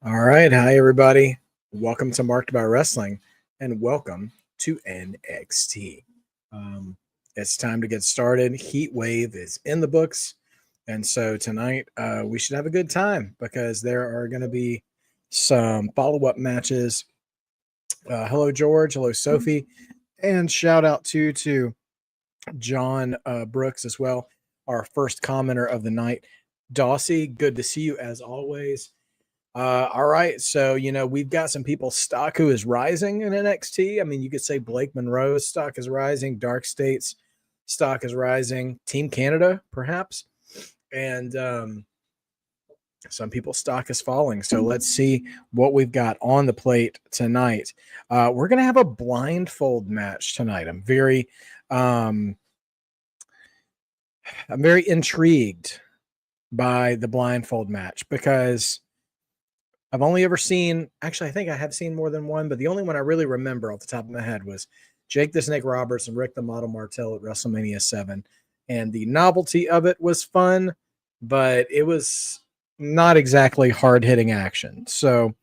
All right. Hi, everybody. Welcome to Marked by Wrestling and welcome to NXT. It's time to get started. Heatwave is in the books. And so tonight we should have a good time because there are going to be some follow-up matches. Hello, George. Hello, Sophie. And shout out to John Brooks as well, our first commenter of the night. Dawsey, good to see you as always. All right. So, we've got some people's stock who is rising in NXT. I mean, you could say Blake Monroe's stock is rising, Dark State's stock is rising, Team Canada, perhaps. And some people's stock is falling. So let's see what we've got on the plate tonight. We're going to have a blindfold match tonight. I'm very intrigued by the blindfold match because I've only ever seen, actually, I think I have seen more than one, but the only one I really remember off the top of my head was Jake the Snake Roberts and Rick the Model Martel at WrestleMania 7. And the novelty of it was fun, but it was not exactly hard-hitting action. So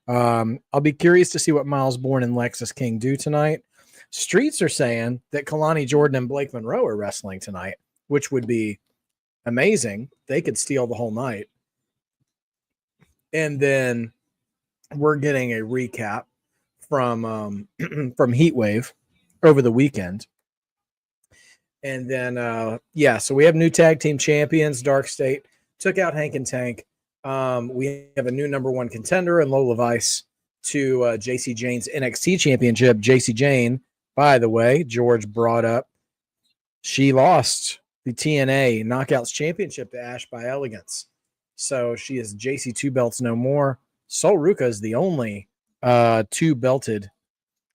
I'll be curious to see what Myles, Borne, and Lexis King do tonight. Streets are saying that Kelani, Jordan, and Blake Monroe are wrestling tonight, which would be amazing. They could steal the whole night. And then we're getting a recap from from Heatwave over the weekend. And then so we have new tag team champions. Dark State took out Hank and Tank. We have a new number one contender in Lola Vice to JC Jane's NXT championship. JC Jane, by the way, George brought up, she lost the TNA Knockouts championship to Ash by Elegance. So she is JC 2 belts no more. Zaruca is the only two-belted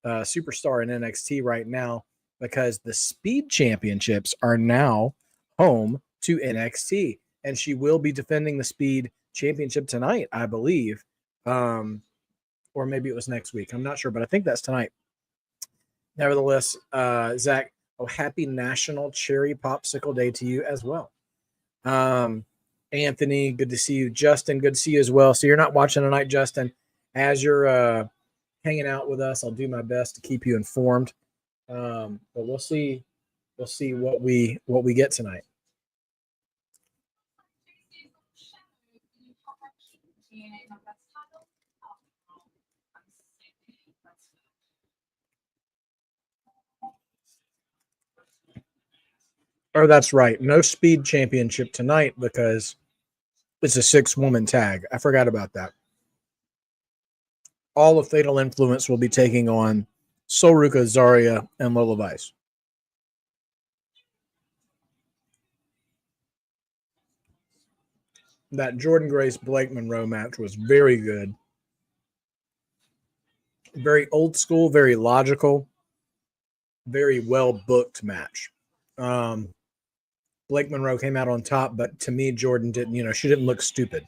superstar in NXT right now because the Speed Championships are now home to NXT. And she will be defending the Speed Championship tonight, I believe. Or maybe it was next week. I'm not sure, but I think that's tonight. Nevertheless, Zach, happy National Cherry Popsicle Day to you as well. Anthony, good to see you. Justin, good to see you as well. So you're not watching tonight, Justin. As you're hanging out with us, I'll do my best to keep you informed. But we'll see what we get tonight. Oh, that's right. No Speed Championship tonight because it's a 6-woman tag. I forgot about that. All of Fatal Influence will be taking on Zaruca, Zarya, and Lola Vice. That Jordan Grace Blake Monroe match was very good. Very old school, very logical, very well booked match. Blake Monroe came out on top, but to me, Jordan didn't, she didn't look stupid.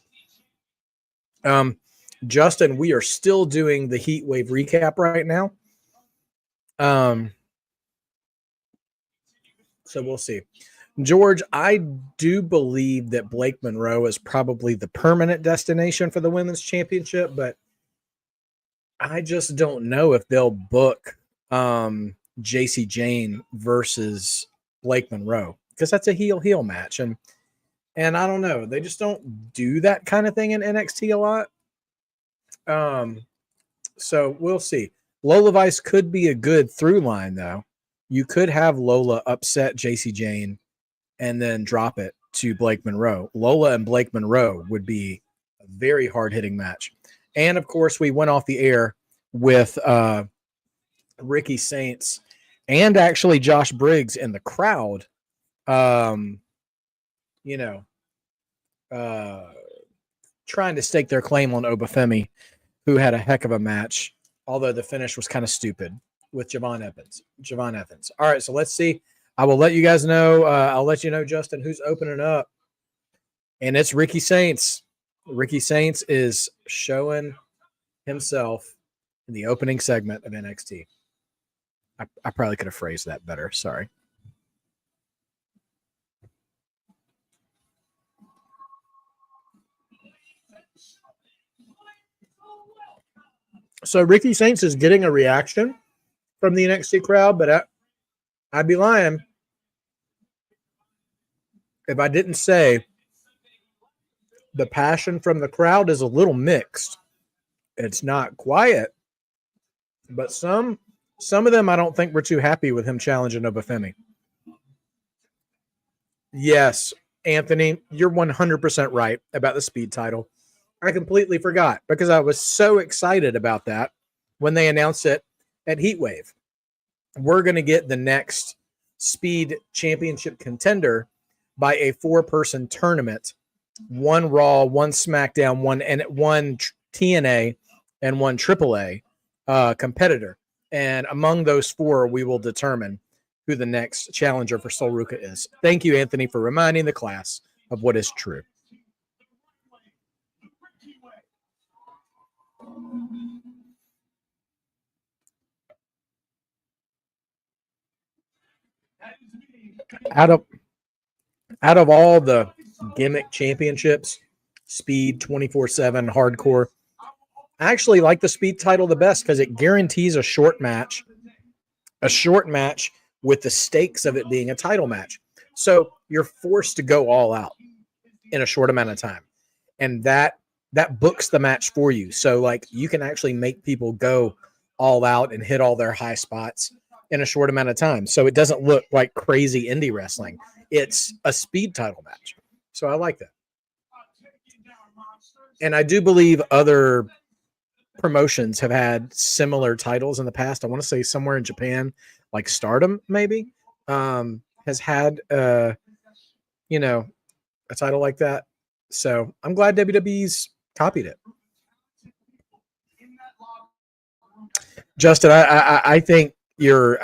Justin, we are still doing the Heatwave recap right now. So we'll see. George, I do believe that Blake Monroe is probably the permanent destination for the women's championship, but I just don't know if they'll book JC Jane versus Blake Monroe because that's a heel match. And I don't know. They just don't do that kind of thing in NXT a lot. So we'll see. Lola Vice could be a good through line, though. You could have Lola upset JC Jane and then drop it to Blake Monroe. Lola and Blake Monroe would be a very hard-hitting match. And, of course, we went off the air with Ricky Saints and actually Josh Briggs in the crowd, trying to stake their claim on Obafemi, who had a heck of a match, although the finish was kind of stupid with Javon Evans. All right, so let's see. I will let you guys know. I'll let you know, Justin, who's opening up. And it's Ricky Saints. Ricky Saints is showing himself in the opening segment of NXT. I probably could have phrased that better. Sorry. So Ricky Saints is getting a reaction from the NXT crowd, but I'd be lying if I didn't say the passion from the crowd is a little mixed. It's not quiet, but some of them I don't think were too happy with him challenging Obafemi. Yes, Anthony, you're 100% right about the speed title. I completely forgot because I was so excited about that when they announced it at Heatwave. We're going to get the next speed championship contender by a 4-person tournament, 1 Raw, 1 SmackDown, 1 TNA, and 1 AAA competitor. And among those 4, we will determine who the next challenger for Zaruca is. Thank you, Anthony, for reminding the class of what is true. Out of all the gimmick championships, speed 24/7 hardcore, I actually like the speed title the best because it guarantees a short match with the stakes of it being a title match. So you're forced to go all out in a short amount of time, and that books the match for you. So like you can actually make people go all out and hit all their high spots in a short amount of time. So it doesn't look like crazy indie wrestling. It's a speed title match. So I like that. And I do believe other promotions have had similar titles in the past. I want to say somewhere in Japan, like Stardom maybe, has had a title like that. So I'm glad WWE's copied it. Justin, I think you're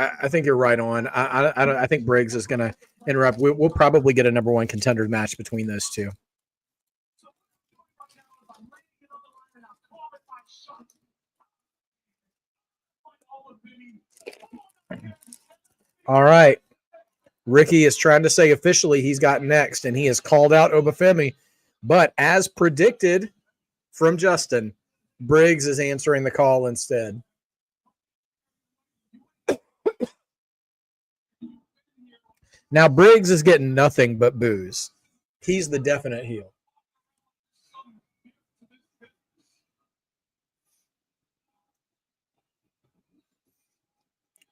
right on. I think Briggs is going to interrupt. We'll probably get a number 1 contender match between those two. All right. Ricky is trying to say officially he's got next, and he has called out Obafemi. But as predicted from Justin, Briggs is answering the call instead. Now, Briggs is getting nothing but boos. He's the definite heel.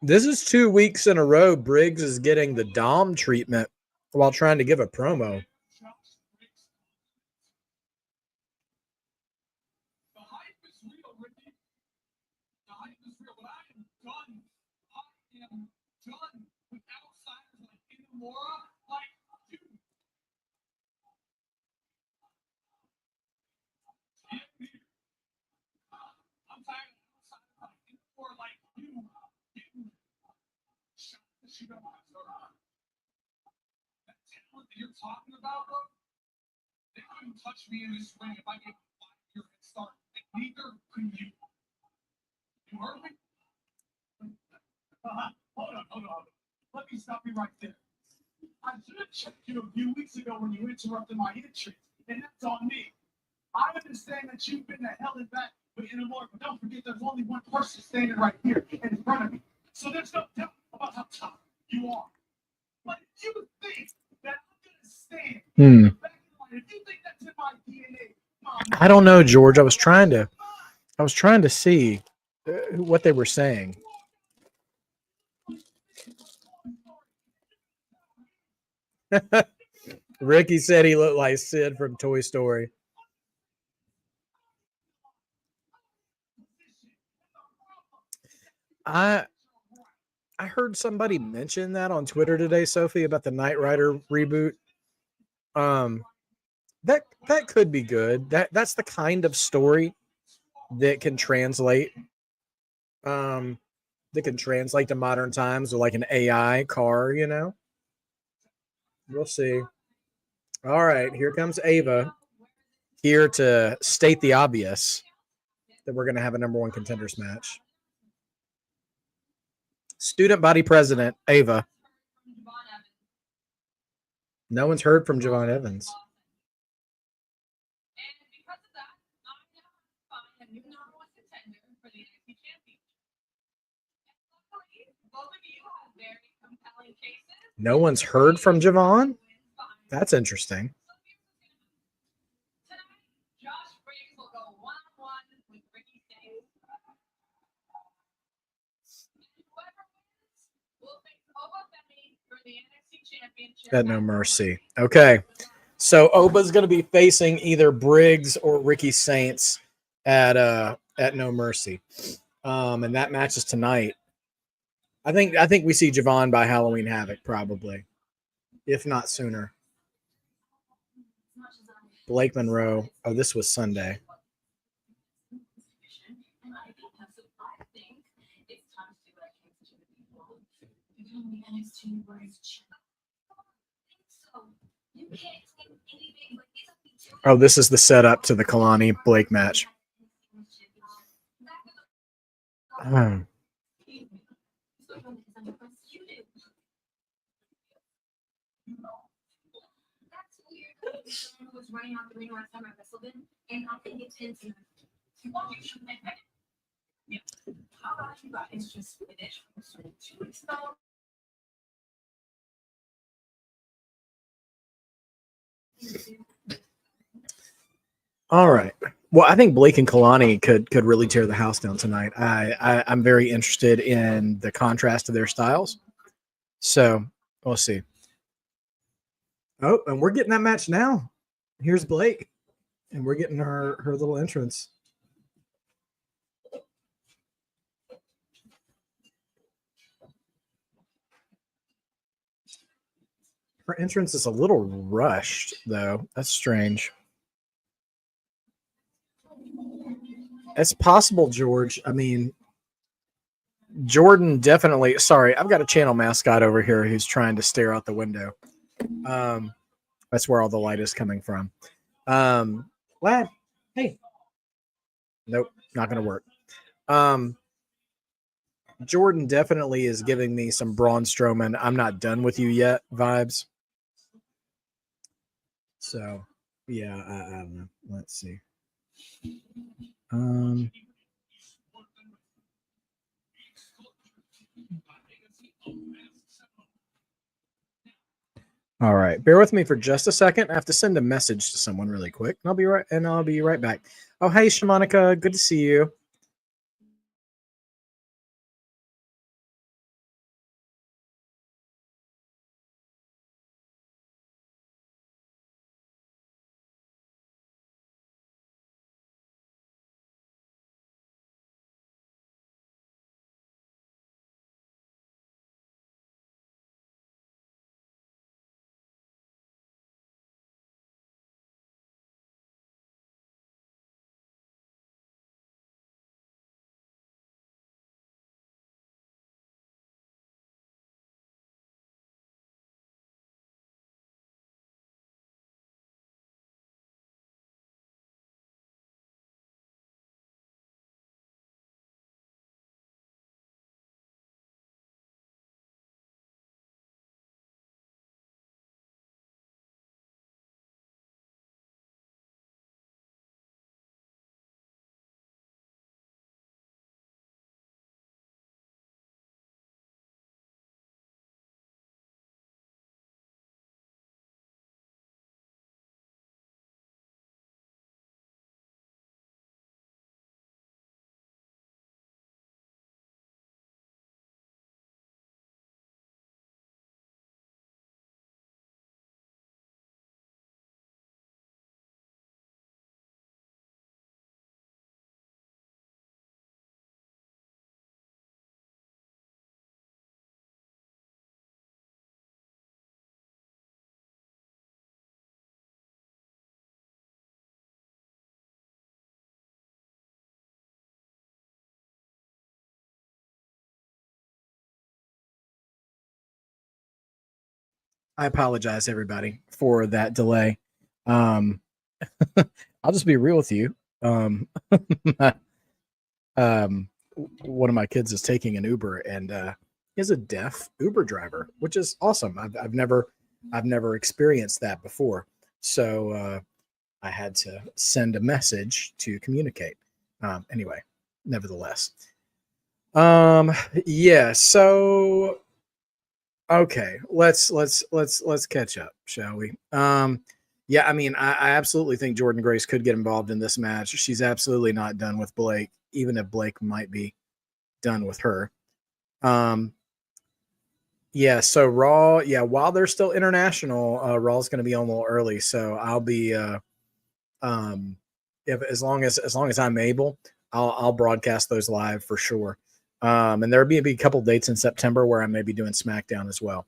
This is 2 weeks in a row Briggs is getting the Dom treatment while trying to give a promo. You're talking about, bro, they couldn't touch me in this ring if I gave a 5-year head start. And neither could you. You heard me? Hold on. Let me stop you right there. I should have checked you a few weeks ago when you interrupted my entrance, and that's on me. I understand that you've been to hell and back with Inamore, but don't forget there's only one person standing right here in front of me. So there's no doubt about how tough you are. But if you think that I don't know, George. I was trying to see what they were saying. Ricky said he looked like Sid from Toy Story. I heard somebody mention that on Twitter today, Sophie, about the Knight Rider reboot. That could be good. That's the kind of story that can translate to modern times with like an AI car, We'll see. All right, here comes Ava here to state the obvious that we're going to have a number 1 contenders match. Student body president, Ava. No one's heard from Javon Evans. No one's heard from Javon? That's interesting. At No Mercy. Okay. So Oba's going to be facing either Briggs or Ricky Saints at No Mercy. And that match is tonight. I think we see Javon by Halloween Havoc probably, if not sooner. Blake Monroe. Oh, this was Sunday. Oh, this is the setup to the Kelani Blake match. Oh. All right. Well, I think Blake and Kelani could really tear the house down tonight. I'm very interested in the contrast of their styles. So we'll see. Oh, and we're getting that match now. Here's Blake, and we're getting her little entrance. Her entrance is a little rushed, though. That's strange. It's possible, George. I mean, Jordan definitely. Sorry, I've got a channel mascot over here who's trying to stare out the window. That's where all the light is coming from. Lad, hey. Nope, not going to work. Jordan definitely is giving me some Braun Strowman, I'm not done with you yet vibes. So, yeah, I don't know. Let's see. All right, bear with me for just a second. I have to send a message to someone really quick, and I'll be right back. Oh, hey, Shamanika, good to see you. I apologize, everybody, for that delay. I'll just be real with you. One of my kids is taking an Uber and is a deaf Uber driver, which is awesome. I've never experienced that before, so I had to send a message to communicate. Anyway, nevertheless. Yeah, so okay, let's catch up, shall we? Yeah, I mean, I absolutely think Jordynne Grace could get involved in this match. She's absolutely not done with Blake, even if Blake might be done with her. Yeah, so Raw, yeah, while they're still international, Raw's going to be on a little early, so I'll be if as long as I'm able, I'll broadcast those live for sure. And there'll be a couple dates in September where I may be doing SmackDown as well.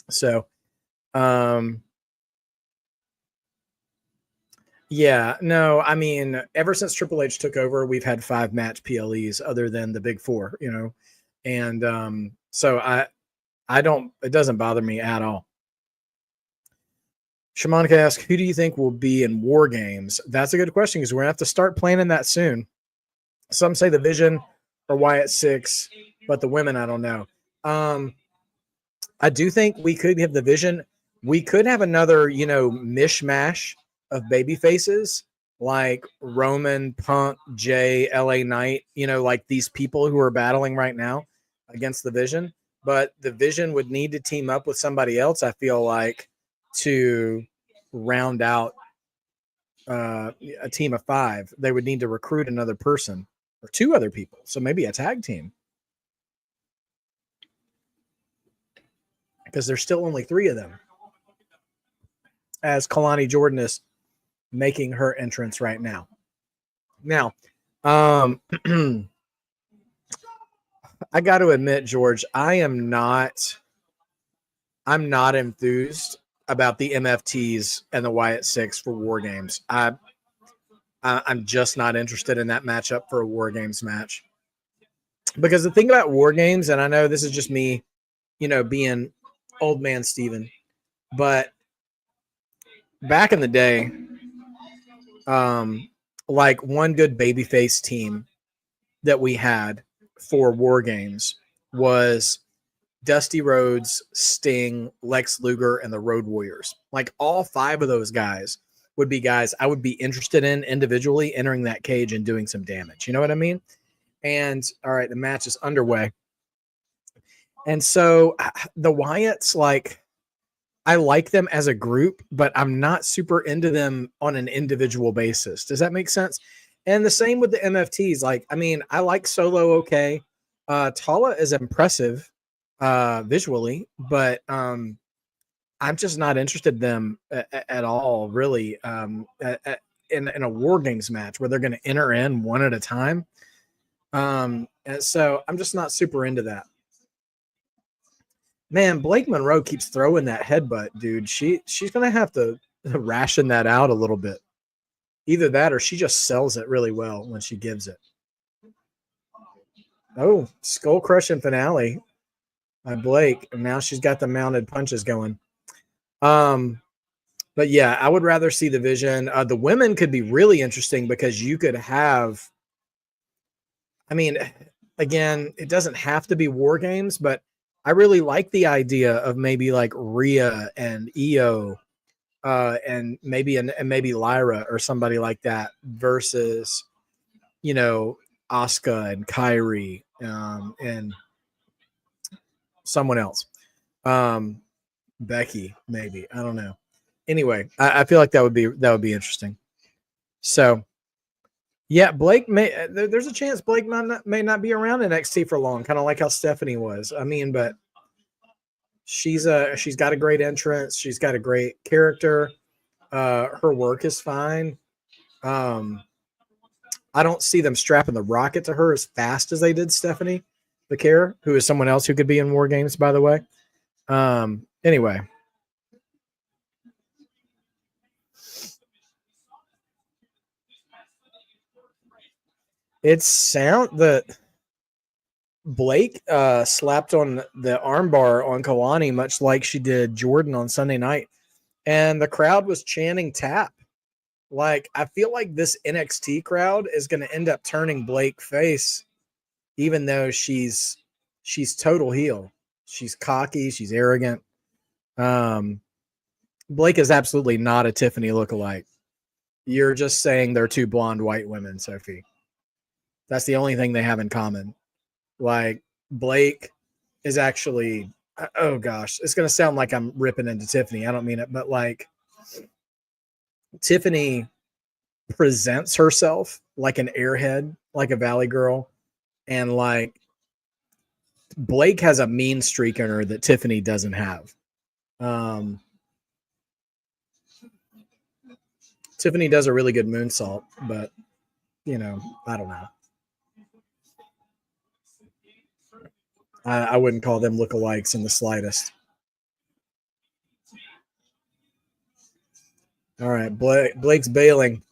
So, yeah, no, I mean, ever since Triple H took over, we've had 5 match PLEs other than the big 4, you know, and so I don't, it doesn't bother me at all. Shamanica asks, who do you think will be in War Games? That's a good question because we're going to have to start planning that soon. Some say the Vision or Wyatt 6, but the women, I don't know. I do think we could have the Vision. We could have another, you know, mishmash of baby faces like Roman, Punk, Jay, LA Knight, you know, like these people who are battling right now against the Vision. But the Vision would need to team up with somebody else, I feel like, to round out a team of 5. They would need to recruit another person or 2 other people. So maybe a tag team. Because there's still only 3 of them. As Kelani Jordan is making her entrance right now. Now, I got to admit, George, I'm not enthused about the MFTs and the Wyatt 6 for War Games. I'm just not interested in that matchup for a War Games match. Because the thing about War Games, and I know this is just me, you know, being old man Steven, but back in the day, like one good babyface team that we had for War Games was Dusty Rhodes, Sting, Lex Luger, and the Road Warriors. Like all 5 of those guys would be guys I would be interested in individually entering that cage and doing some damage. You know what I mean? And all right, the match is underway. And so the Wyatts, like, I like them as a group, but I'm not super into them on an individual basis. Does that make sense? And the same with the MFTs. Like, I mean, I like Solo okay. Tala is impressive visually, but I'm just not interested in them at all, really, in a War Games match where they're going to enter in one at a time. And so I'm just not super into that. Man, Blake Monroe keeps throwing that headbutt, dude. She's gonna have to ration that out a little bit. Either that or she just sells it really well when she gives it. Oh, skull crushing finale by Blake. And now she's got the mounted punches going. But yeah, I would rather see the Vision. The women could be really interesting because you could have, I mean, again, it doesn't have to be War Games, but I really like the idea of maybe like Rhea and Io and maybe Lyra or somebody like that versus, you know, Asuka and Kyrie and someone else. Becky, maybe. I don't know. Anyway, I feel like that would be interesting. So yeah, Blake there's a chance Blake may not be around NXT for long, kind of like how Stephanie was. I mean, but she's got a great entrance. She's got a great character. Her work is fine. I don't see them strapping the rocket to her as fast as they did Stephanie Becerra, who is someone else who could be in War Games, by the way. Anyway. It's sound that Blake slapped on the armbar on Kelani, much like she did Jordan on Sunday night. And the crowd was chanting tap. Like, I feel like this NXT crowd is going to end up turning Blake face, even though she's total heel. She's cocky. She's arrogant. Blake is absolutely not a Tiffany lookalike. You're just saying they're 2 blonde white women, Sophie. That's the only thing they have in common. Like Blake is actually, oh gosh, it's going to sound like I'm ripping into Tiffany. I don't mean it, but like Tiffany presents herself like an airhead, like a valley girl. And like Blake has a mean streak in her that Tiffany doesn't have. Tiffany does a really good moonsault, but you know, I don't know. I wouldn't call them lookalikes in the slightest. All right, Blake's bailing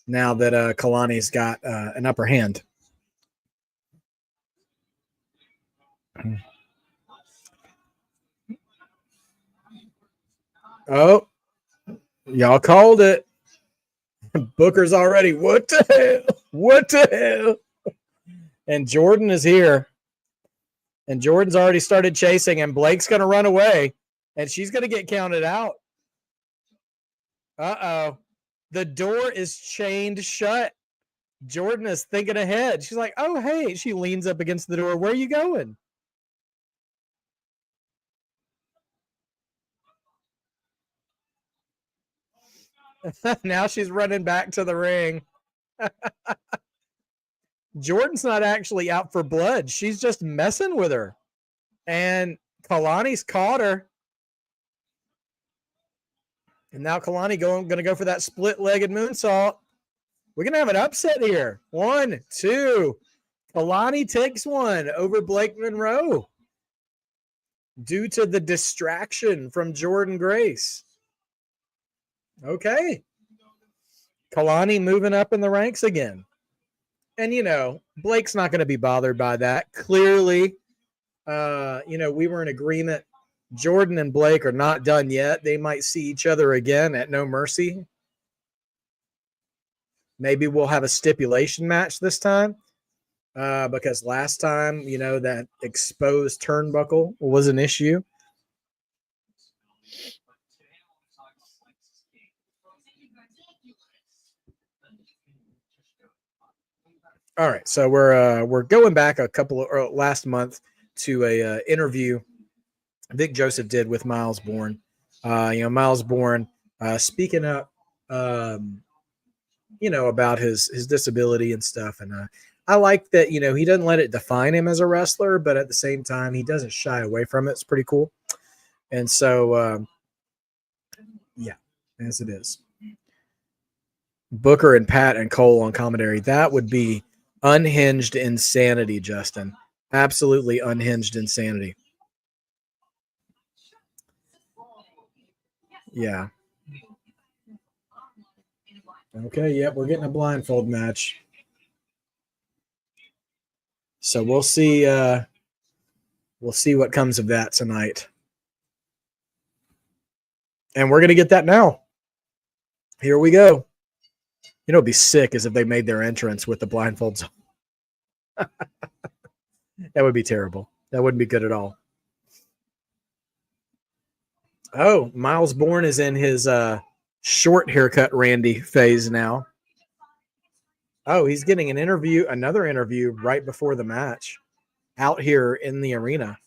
now that Kelani's got an upper hand. Oh, y'all called it. Booker's already. What the hell? What the hell? And Jordan is here. And Jordan's already started chasing, and Blake's going to run away, and she's going to get counted out. Uh-oh. The door is chained shut. Jordan is thinking ahead. She's like, oh, hey. She leans up against the door. Where are you going? Now she's running back to the ring. Jordan's not actually out for blood. She's just messing with her. And Kelani's caught her. And now Kelani going to go for that split-legged moonsault. We're going to have an upset here. 1, 2. Kelani takes one over Blake Monroe due to the distraction from Jordan Grace. Okay. Kelani moving up in the ranks again. And, you know, Blake's not going to be bothered by that. Clearly, you know, we were in agreement. Jordan and Blake are not done yet. They might see each other again at No Mercy. Maybe we'll have a stipulation match this time because last time, you know, that exposed turnbuckle was an issue. All right, so we're going back a couple of last month to a interview Vic Joseph did with Myles Borne. You know, Myles Borne speaking up, you know, about his disability and stuff. And I like that, you know, he doesn't let it define him as a wrestler, but at the same time, he doesn't shy away from it. It's pretty cool. And so, yeah, as it is. Booker and Pat and Cole on commentary. That would be unhinged insanity, Justin. Absolutely unhinged insanity. Yeah. Okay, yep, we're getting a blindfold match. So we'll see what comes of that tonight. And we're gonna get that now. Here we go. You know, it'd be sick as if they made their entrance with the blindfolds. That would be terrible. That wouldn't be good at all. Oh, Myles Borne is in his short haircut Randy phase now. Oh, he's getting another interview right before the match out here in the arena.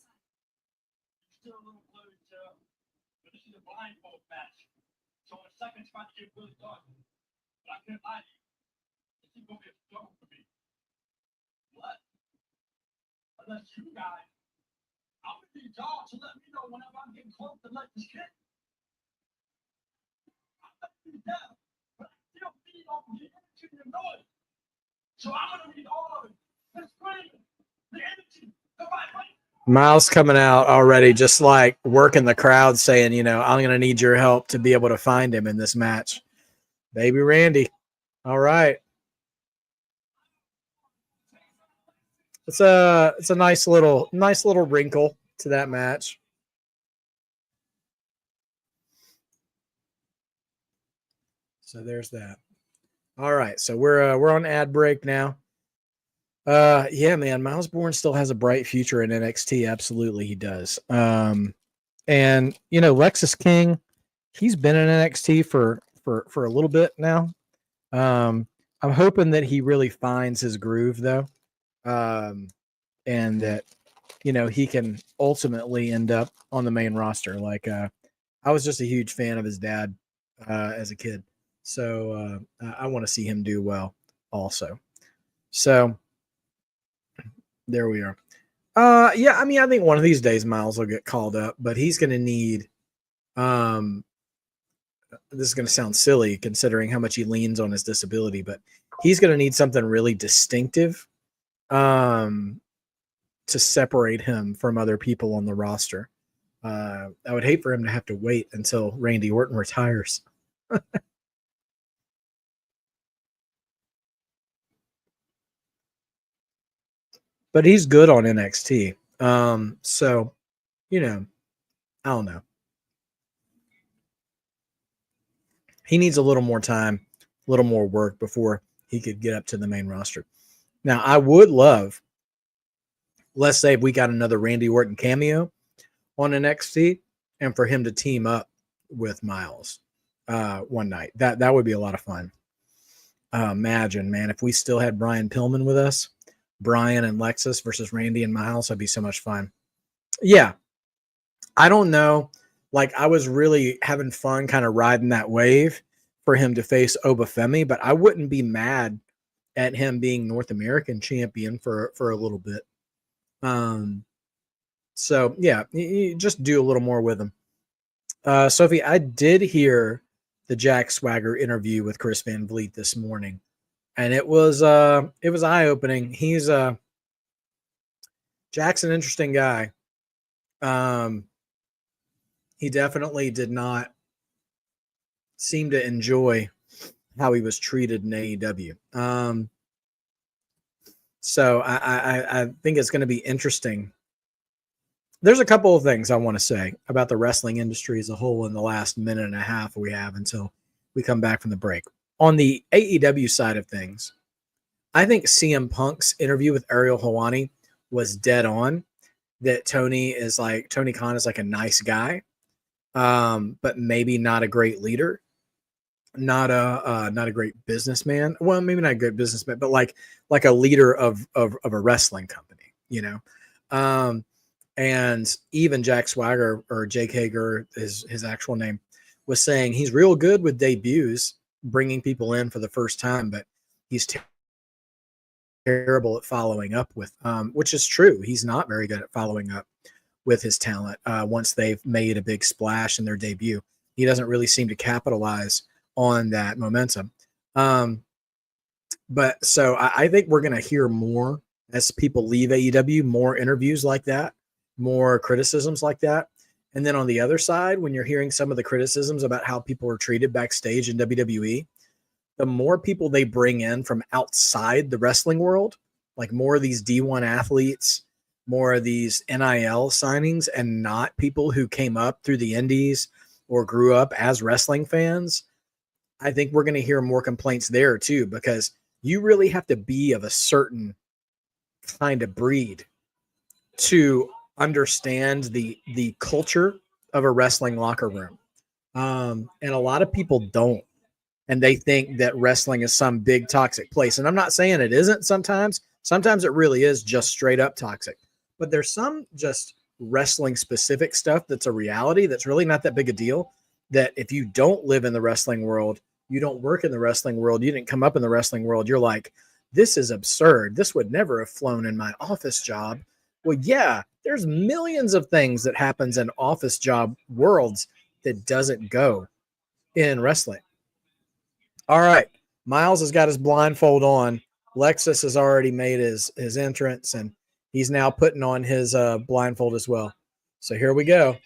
Unless you guys, I'm gonna need y'all to let me know whenever I'm getting close to Lexis kick. I'm not be deaf, but I still feed off the energy and noise. So I'm gonna need all of it. The screaming, the energy, the vibration. Myles coming out already, just like working the crowd, saying, you know, I'm gonna need your help to be able to find him in this match. Baby Randy. All right. It's a nice little wrinkle to that match. So there's that. All right, so we're on ad break now. Yeah, man, Myles Borne still has a bright future in NXT. Absolutely, he does. And you know, Lexis King, he's been in NXT for a little bit now. I'm hoping that he really finds his groove though, and that he can ultimately end up on the main roster. Like I was just a huge fan of his dad as a kid, so I want to see him do well also. So there we are. Yeah, I mean, I think one of these days Myles will get called up, but he's going to need. This is going to sound silly considering how much he leans on his disability, but he's going to need something really distinctive to separate him from other people on the roster. I would hate for him to have to wait until Randy Orton retires. But he's good on NXT. So, I don't know. He needs a little more time, a little more work before he could get up to the main roster. Now, I would love, let's say if we got another Randy Orton cameo on NXT and for him to team up with Myles one night. That would be a lot of fun. Imagine, man, if we still had Brian Pillman with us, Brian and Lexis versus Randy and Myles, that'd be so much fun. Yeah. I don't know. Like, I was really having fun kind of riding that wave for him to face Obafemi, but I wouldn't be mad at him being North American champion for a little bit. So yeah, you just do a little more with him. Sophie, I did hear the Jack Swagger interview with Chris Van Vliet this morning, and it was eye-opening. He's Jack's an interesting guy. He definitely did not seem to enjoy how he was treated in AEW. So I think it's going to be interesting. There's a couple of things I want to say about the wrestling industry as a whole in the last minute and a half we have until we come back from the break. On the AEW side of things, I think CM Punk's interview with Ariel Helwani was dead on. That Tony Khan is like a nice guy, but maybe not a great leader, not a great businessman. Well, maybe not a good businessman, but like a leader of a wrestling company, And even Jack Swagger, or Jake Hager, his actual name, was saying he's real good with debuts, bringing people in for the first time, but he's terrible at following up with, which is true. He's not very good at following up with his talent once they've made a big splash in their debut. He doesn't really seem to capitalize on that momentum. But so I think we're going to hear more as people leave AEW, more interviews like that, more criticisms like that. And then on the other side, when you're hearing some of the criticisms about how people are treated backstage in WWE, the more people they bring in from outside the wrestling world, like more of these D1 athletes, more of these NIL signings, and not people who came up through the indies or grew up as wrestling fans, I think we're going to hear more complaints there too, because you really have to be of a certain kind of breed to understand the culture of a wrestling locker room. And a lot of people don't. And they think that wrestling is some big toxic place. And I'm not saying it isn't sometimes. Sometimes it really is just straight up toxic. But there's some just wrestling specific stuff that's a reality that's really not that big a deal, that if you don't live in the wrestling world, you don't work in the wrestling world, you didn't come up in the wrestling world, you're like, this is absurd. This would never have flown in my office job. Well, yeah, there's millions of things that happens in office job worlds that doesn't go in wrestling. All right. Myles has got his blindfold on. Lexis has already made his entrance, and he's now putting on his blindfold as well. So here we go.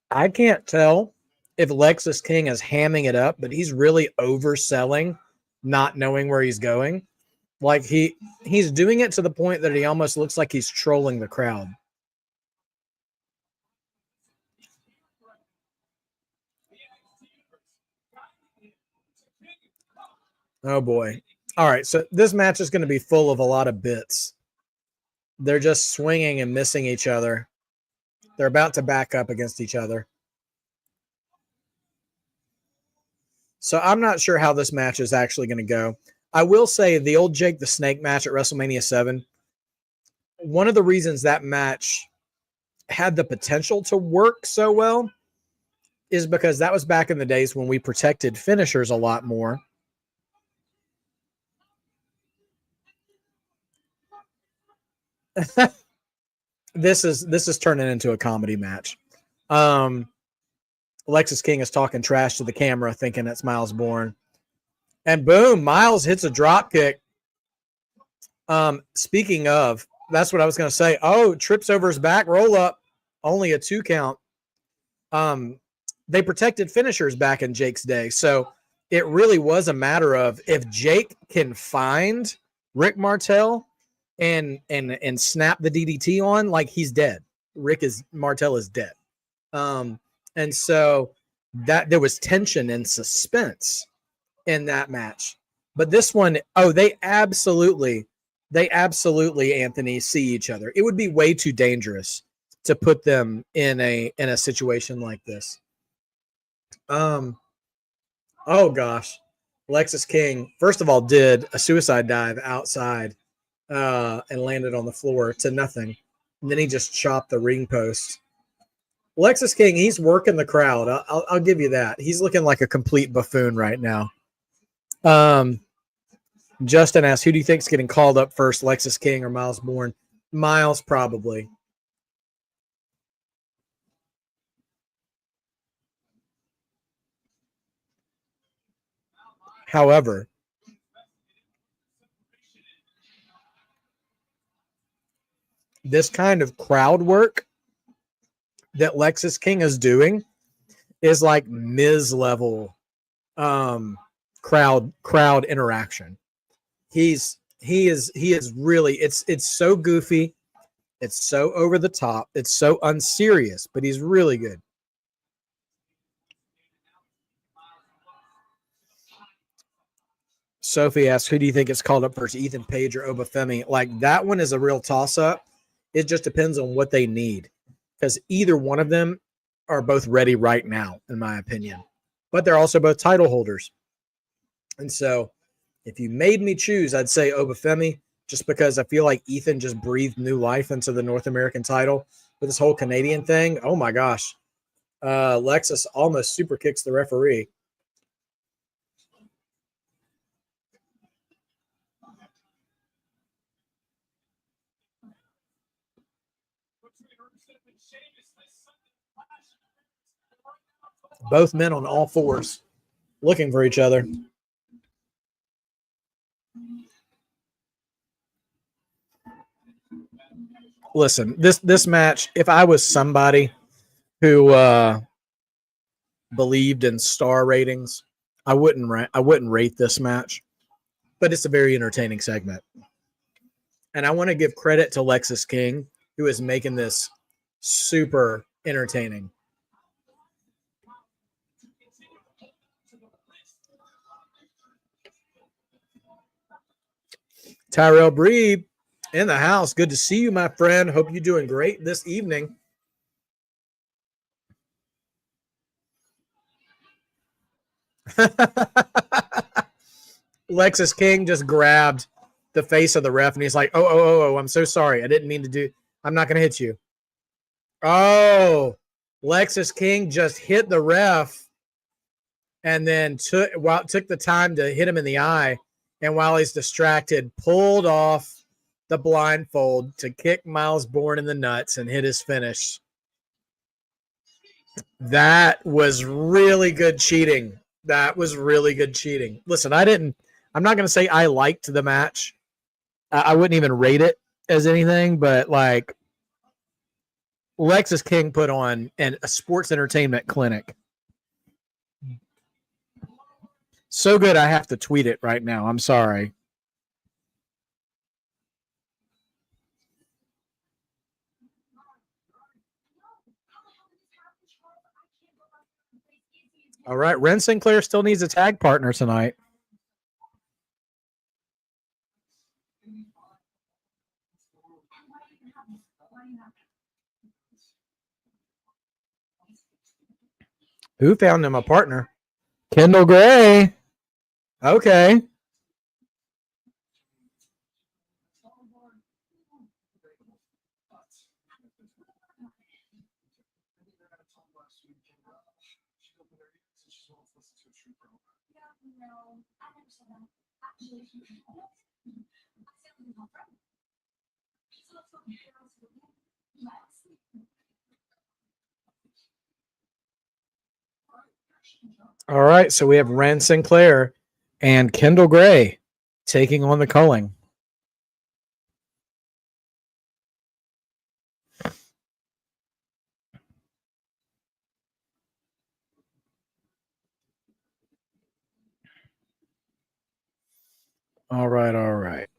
I can't tell if Lexis King is hamming it up, but he's really overselling, not knowing where he's going. Like he's doing it to the point that he almost looks like he's trolling the crowd. Oh boy. All right, so this match is going to be full of a lot of bits. They're just swinging and missing each other. They're about to back up against each other. So I'm not sure how this match is actually going to go. I will say the old Jake the Snake match at WrestleMania 7, one of the reasons that match had the potential to work so well is because that was back in the days when we protected finishers a lot more. This is turning into a comedy match. Lexis King is talking trash to the camera, thinking it's Myles Borne. And boom, Myles hits a drop kick. Speaking of, that's what I was going to say. Oh, trips over his back, roll up, only a 2 count. They protected finishers back in Jake's day. So it really was a matter of if Jake can find Rick Martel and snap the DDT on, like, he's dead. Martel is dead. And so that there was tension and suspense in that match. But this one, they absolutely, Anthony, see each other. It would be way too dangerous to put them in a situation like this. Oh gosh. Lexis King, first of all, did a suicide dive outside and landed on the floor to nothing. And then he just chopped the ring post. Lexis King, he's working the crowd. I'll give you that. He's looking like a complete buffoon right now. Justin asks, who do you think is getting called up first, Lexis King or Myles Borne? Myles, probably. However, this kind of crowd work that Lexis King is doing is like Miz level crowd interaction. He is really, it's so goofy, it's so over the top, it's so unserious, but he's really good. Sophie asks, who do you think is called up first, Ethan Page or Obafemi? Like, that one is a real toss-up. It just depends on what they need, because either one of them are both ready right now, in my opinion. But they're also both title holders. And so if you made me choose, I'd say Obafemi, just because I feel like Ethan just breathed new life into the North American title with this whole Canadian thing. Oh, my gosh. Lexis almost super kicks the referee. Both men on all fours looking for each other. Listen, this match, if I was somebody who believed in star ratings, I wouldn't rate this match, but it's a very entertaining segment. And I want to give credit to Lexis King, who is making this super entertaining. Tyrell Breed in the house. Good to see you, my friend. Hope you're doing great this evening. Lexis King just grabbed the face of the ref, and he's like, oh, I'm so sorry. I didn't mean to do. I'm not going to hit you. Oh, Lexis King just hit the ref and then took the time to hit him in the eye. And while he's distracted, pulled off the blindfold to kick Myles Borne in the nuts and hit his finish. That was really good cheating. Listen, I'm not going to say I liked the match. I wouldn't even rate it as anything, but like, Lexis King put on a sports entertainment clinic. So good, I have to tweet it right now. I'm sorry. All right, Wren Sinclair still needs a tag partner tonight. Who found him a partner? Kendall Gray. Okay. All right, so we have Wren Sinclair and Kendall Gray taking on the Culling. All right, all right.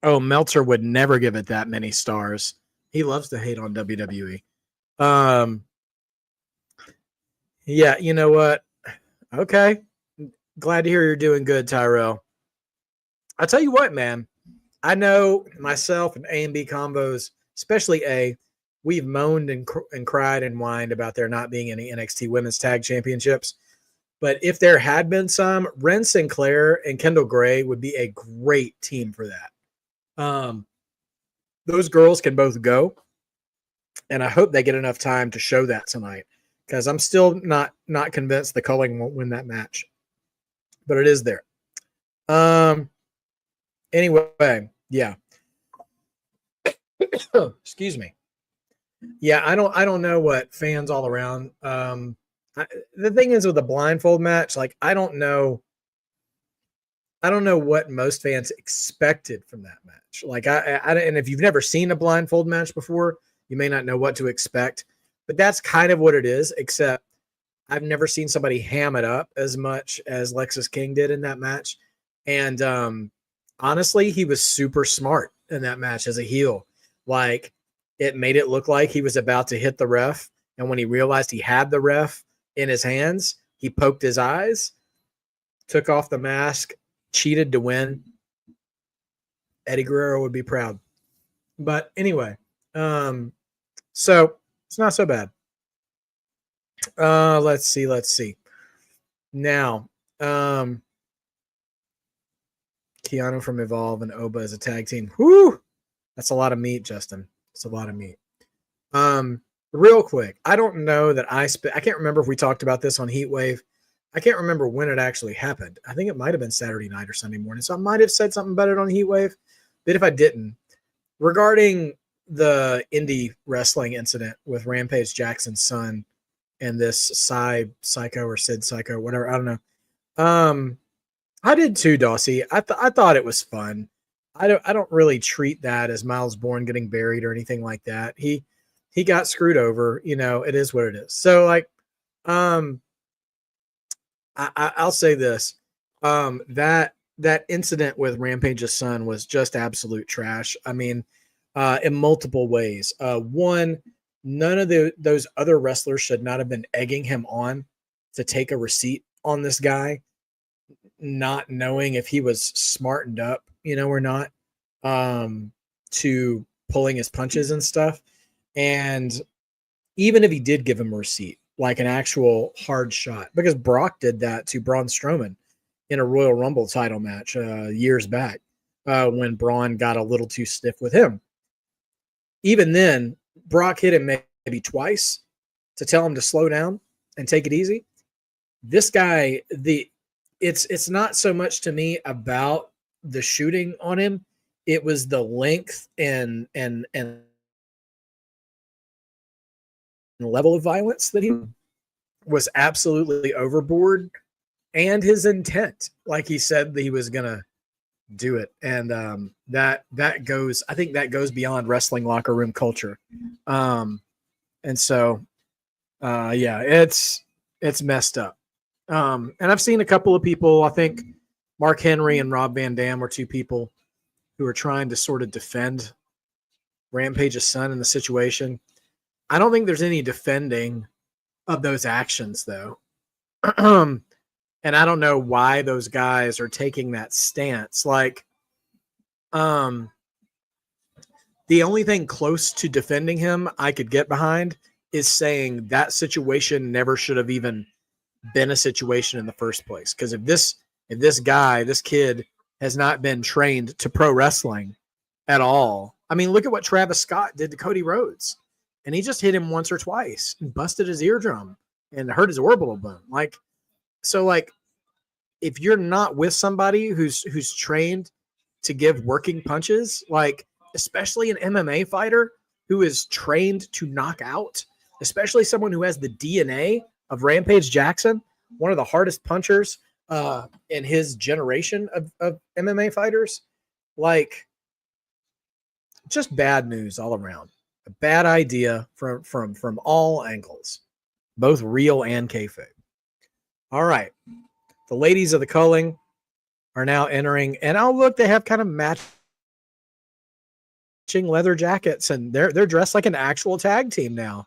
Oh, Meltzer would never give it that many stars. He loves to hate on WWE. Yeah, you know what? Okay. Glad to hear you're doing good, Tyrell. I'll tell you what, man. I know myself and A and B combos, especially A, we've moaned and cried and whined about there not being any NXT Women's Tag Championships. But if there had been some, Wren Sinclair and Kendall Gray would be a great team for that. Those girls can both go, and I hope they get enough time to show that tonight because I'm still not convinced the Culling won't win that match, but it is there. Anyway, yeah. Excuse me. Yeah, I don't know what fans all around. The thing is with the blindfold match, like I don't know what most fans expected from that match. Like and if you've never seen a blindfold match before, you may not know what to expect. But that's kind of what it is. Except I've never seen somebody ham it up as much as Lexis King did in that match. And honestly, he was super smart in that match as a heel. Like it made it look like he was about to hit the ref, and when he realized he had the ref in his hands, he poked his eyes, took off the mask, cheated to win. Eddie Guerrero would be proud. But anyway, so it's not so bad. Let's see. Now, Keanu from Evolve and Oba as a tag team. Whoo! That's a lot of meat, Justin. It's a lot of meat. Real quick, I don't know that I can't remember if we talked about this on Heatwave. I can't remember when it actually happened. I think it might have been Saturday night or Sunday morning. So I might have said something about it on Heatwave. But if I didn't, regarding the indie wrestling incident with Rampage Jackson's son and this Psycho or Sid Psycho, whatever, I don't know. I did too, Dossie. I thought it was fun. I don't really treat that as Myles Borne getting buried or anything like that. He got screwed over. You know, it is what it is. So like, I'll say this: that incident with Rampage's son was just absolute trash. I mean, in multiple ways. One, none of those other wrestlers should not have been egging him on to take a receipt on this guy, not knowing if he was smartened up, or not, to pulling his punches and stuff. And even if he did give him a receipt, like an actual hard shot, because Brock did that to Braun Strowman in a Royal Rumble title match years back when Braun got a little too stiff with him. Even then, Brock hit him maybe twice to tell him to slow down and take it easy. This guy, it's not so much to me about the shooting on him. It was the length and level of violence that he was absolutely overboard, and his intent, like he said that he was gonna do it, and that goes, I think that goes beyond wrestling locker room culture, and so yeah, it's messed up. And I've seen a couple of people, I think Mark Henry and Rob Van Dam were two people who are trying to sort of defend Rampage's son in the situation. I don't think there's any defending of those actions, though. And I don't know why those guys are taking that stance. Like, The only thing close to defending him I could get behind is saying that situation never should have even been a situation in the first place. Because if this kid has not been trained to pro wrestling at all, I mean, look at what Travis Scott did to Cody Rhodes, and he just hit him once or twice and busted his eardrum and hurt his orbital bone. Like, if you're not with somebody who's trained to give working punches, like especially an MMA fighter who is trained to knock out, especially someone who has the DNA of Rampage Jackson, one of the hardest punchers in his generation of MMA fighters, like just bad news all around. A bad idea from all angles, both real and kayfabe. All right. The ladies of the Culling are now entering, and look, they have kind of matching leather jackets, and they're dressed like an actual tag team now.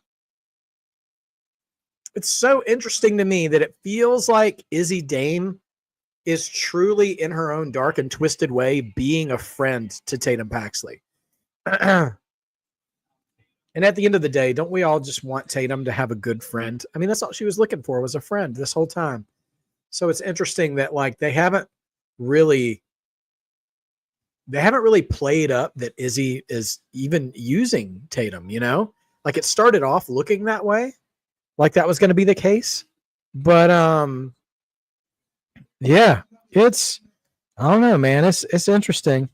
It's so interesting to me that it feels like Izzi Dame is truly in her own dark and twisted way being a friend to Tatum Paxley. And at the end of the day, don't we all just want Tatum to have a good friend? I mean, that's all she was looking for, was a friend this whole time. So it's interesting that like they haven't really played up that Izzi is even using Tatum, you know? Like it started off looking that way, like that was going to be the case. But yeah, I don't know, man. It's interesting.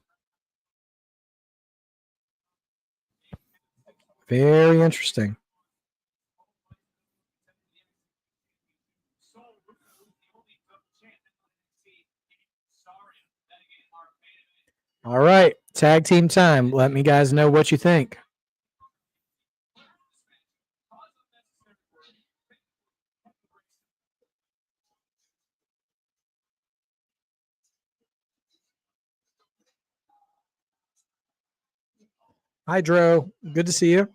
Very interesting. All right, tag team time. Let me guys know what you think. Hi, Dro. Good to see you.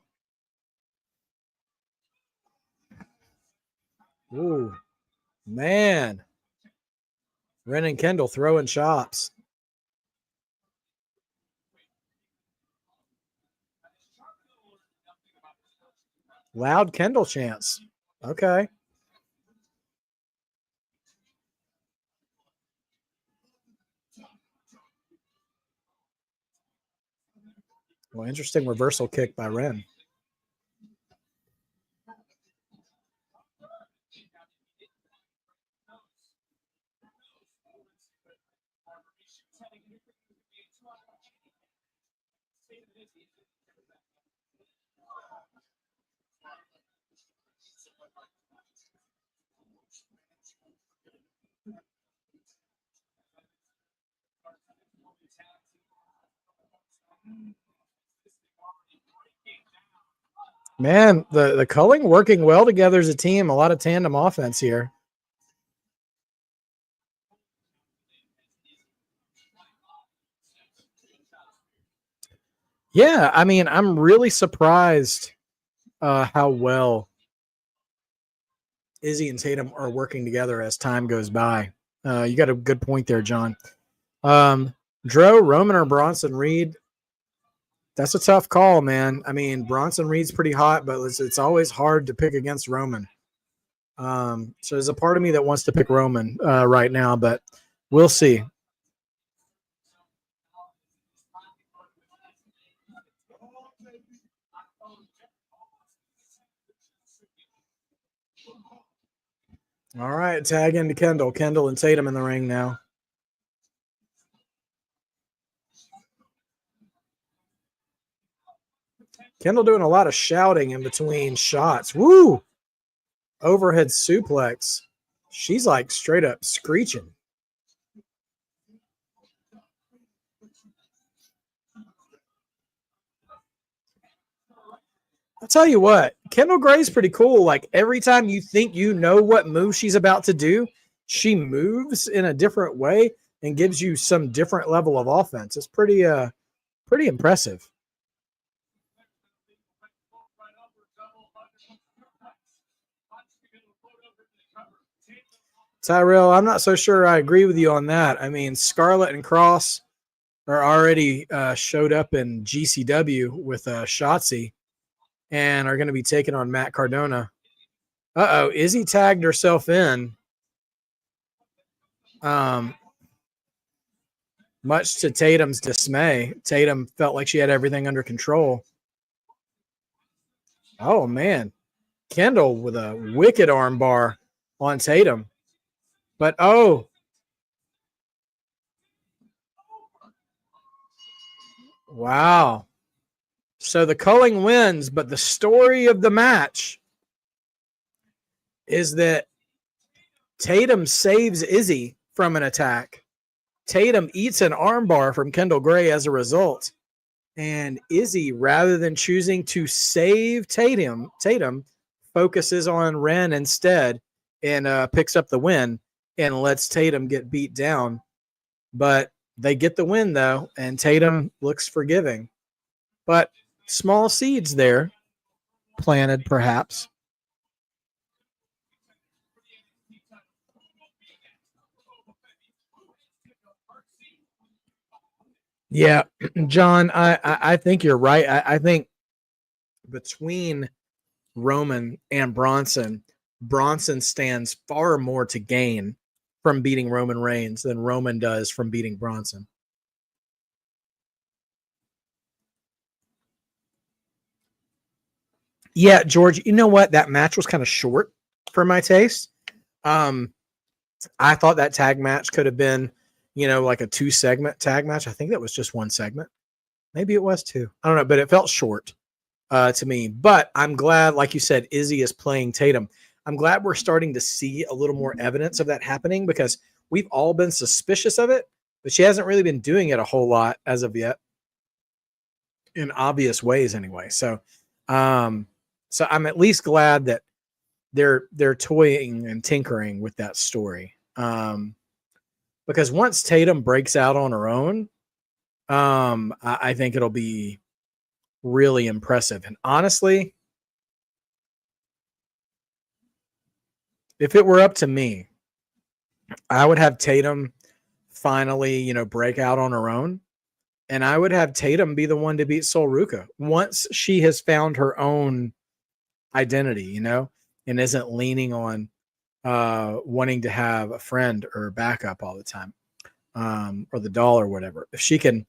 Ooh, man. Wren and Kendall throwing chops. Loud Kendall chants. Okay. Well, interesting reversal kick by Wren. Man, the Culling working well together as a team. A lot of tandem offense here. Yeah, I mean, I'm really surprised how well Izzi and Tatum are working together as time goes by. You got a good point there, John. Dro, Roman, or Bronson Reed? That's a tough call, man. I mean, Bronson Reed's pretty hot, but it's always hard to pick against Roman. So there's a part of me that wants to pick Roman right now, but we'll see. All right, tag into Kendall. Kendall and Tatum in the ring now. Kendall doing a lot of shouting in between shots. Woo! Overhead suplex. She's like straight up screeching. I'll tell you what, Kendall Gray's pretty cool. Like every time you think you know what move she's about to do, she moves in a different way and gives you some different level of offense. It's pretty impressive. Tyrell, I'm not so sure I agree with you on that. I mean, Scarlett and Cross are already showed up in GCW with Shotzi and are going to be taking on Matt Cardona. Izzi tagged herself in. Much to Tatum's dismay. Tatum felt like she had everything under control. Oh, man. Kendall with a wicked armbar on Tatum. But, wow. So the Culling wins, but the story of the match is that Tatum saves Izzi from an attack. Tatum eats an armbar from Kendall Gray as a result. And Izzi, rather than choosing to save Tatum focuses on Wren instead and picks up the win and lets Tatum get beat down. But they get the win, though, and Tatum looks forgiving. But small seeds there planted, perhaps. Yeah, John, I think you're right. I think between Roman and Bronson stands far more to gain from beating Roman Reigns than Roman does from beating Bronson. Yeah, George, you know what? That match was kind of short for my taste. I thought that tag match could have been, like a 2-segment tag match. I think that was just 1 segment. Maybe it was 2. I don't know, but it felt short to me. But I'm glad, like you said, Izzi is playing Tatum. I'm glad we're starting to see a little more evidence of that happening because we've all been suspicious of it, but she hasn't really been doing it a whole lot as of yet, in obvious ways anyway. So I'm at least glad that they're toying and tinkering with that story. Because once Tatum breaks out on her own, I think it'll be really impressive. And honestly, if it were up to me, I would have Tatum finally, break out on her own. And I would have Tatum be the one to beat Zaruca once she has found her own identity, and isn't leaning on wanting to have a friend or backup all the time, or the doll or whatever. If she can,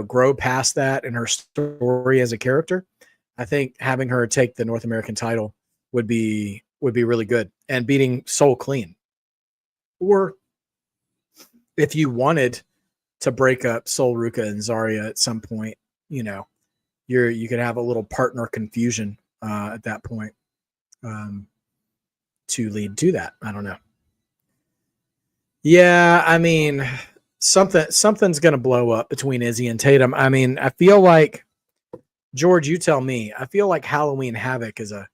grow past that in her story as a character, I think having her take the North American title would be really good, and beating Soul clean. Or if you wanted to break up Zaruca and Zarya at some point, you could have a little partner confusion at that point to lead to that. I don't know. Yeah, I mean, something's going to blow up between Izzi and Tatum. I mean, I feel like, George, you tell me. I feel like Halloween Havoc is a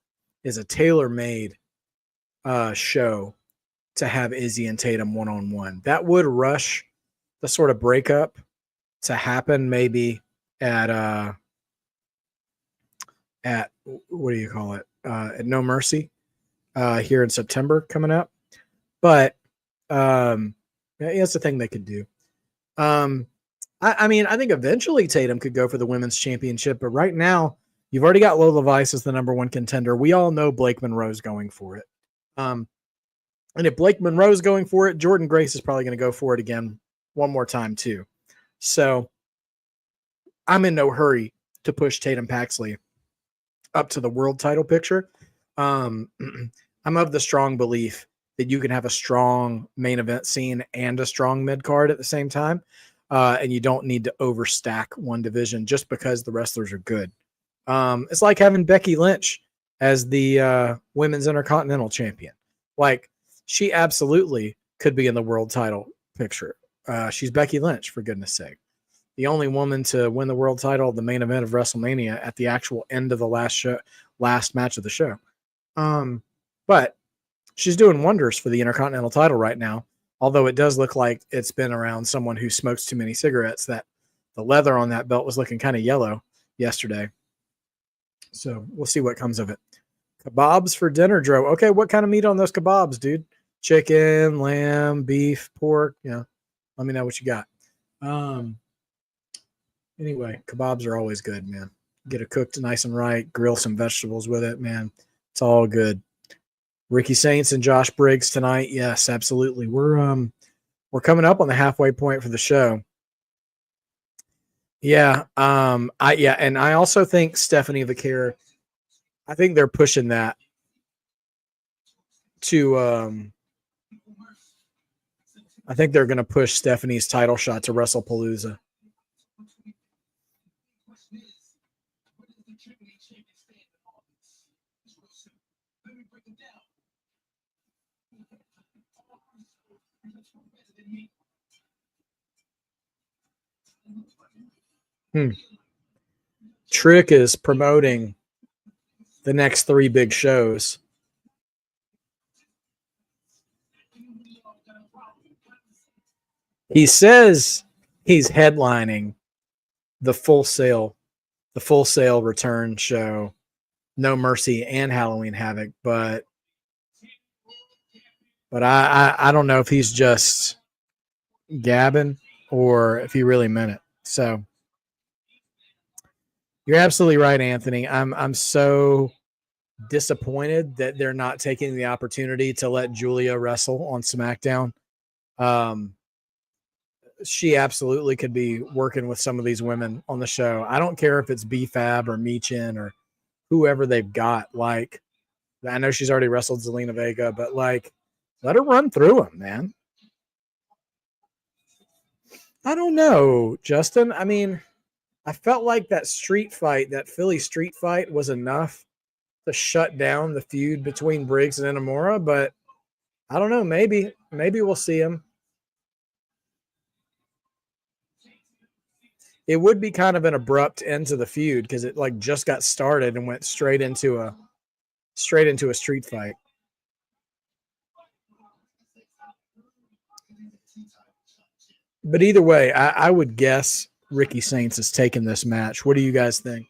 tailor-made show to have Izzi and Tatum one-on-one. That would rush the sort of breakup to happen maybe at what do you call it? At No Mercy here in September coming up. But that's the thing they could do. I mean, I think eventually Tatum could go for the women's championship, but right now you've already got Lola Vice as the number 1 contender. We all know Blake Monroe's going for it. And if Blake Monroe's going for it, Jordan Grace is probably going to go for it again one more time too. So I'm in no hurry to push Tatum Paxley up to the world title picture. I'm of the strong belief that you can have a strong main event scene and a strong mid card at the same time. And you don't need to overstack one division just because the wrestlers are good. It's like having Becky Lynch as the women's intercontinental champion. Like, she absolutely could be in the world title picture. She's Becky Lynch, for goodness sake. The only woman to win the world title at the main event of WrestleMania at the actual end of the last match of the show. But she's doing wonders for the Intercontinental title right now, although it does look like it's been around someone who smokes too many cigarettes, that the leather on that belt was looking kind of yellow yesterday. So we'll see what comes of it. Kebabs for dinner, Dro. Okay, what kind of meat on those kebabs, dude? Chicken, lamb, beef, pork? Let me know what you got. Anyway, kebabs are always good, man. Get it cooked nice and right, grill some vegetables with it, man. It's all good. Ricky Saints and Josh Briggs tonight. Yes, absolutely. We're coming up on the halfway point for the show. Yeah. And I also think Stephanie Vaquer, I think they're pushing that to I think they're gonna push Stephanie's title shot to WrestlePalooza. Trick is promoting the next 3 big shows. He says he's headlining the Full Sail return show, No Mercy and Halloween Havoc, but I don't know if he's just gabbing or if he really meant it. So you're absolutely right, Anthony. I'm so disappointed that they're not taking the opportunity to let Julia wrestle on SmackDown. She absolutely could be working with some of these women on the show. I don't care if it's B-Fab or Michin or whoever they've got. Like, I know she's already wrestled Zelina Vega, but like, let her run through them, man. I don't know, Justin. I mean, I felt like that Philly street fight was enough to shut down the feud between Briggs and Inamura, but I don't know. Maybe we'll see him. It would be kind of an abrupt end to the feud because it like just got started and went straight into a street fight. But either way, I would guess Ricky Saints is taking this match. What do you guys think?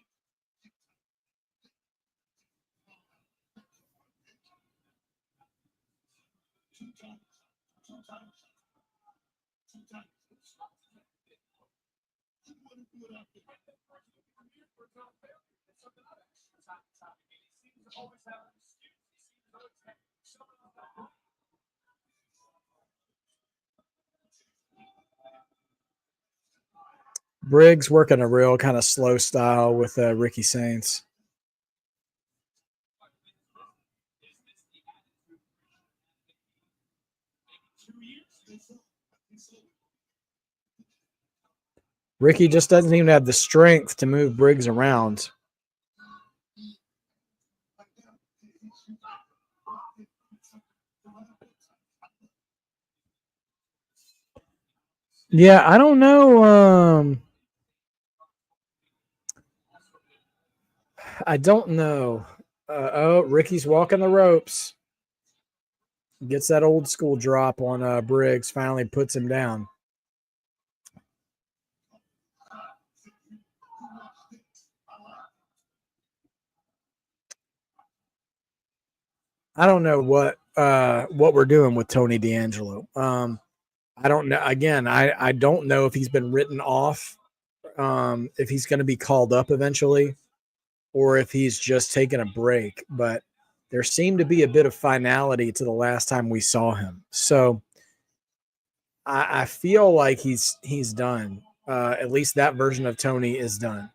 Briggs working a real kind of slow style with Ricky Saints. Ricky just doesn't even have the strength to move Briggs around. Yeah, I don't know. I don't know. Ricky's walking the ropes. Gets that old school drop on Briggs. Finally puts him down. I don't know what we're doing with Tony D'Angelo. I don't know. Again, I don't know if he's been written off, if he's going to be called up eventually, or if he's just taking a break. But there seemed to be a bit of finality to the last time we saw him. So I feel like he's done. At least that version of Tony is done.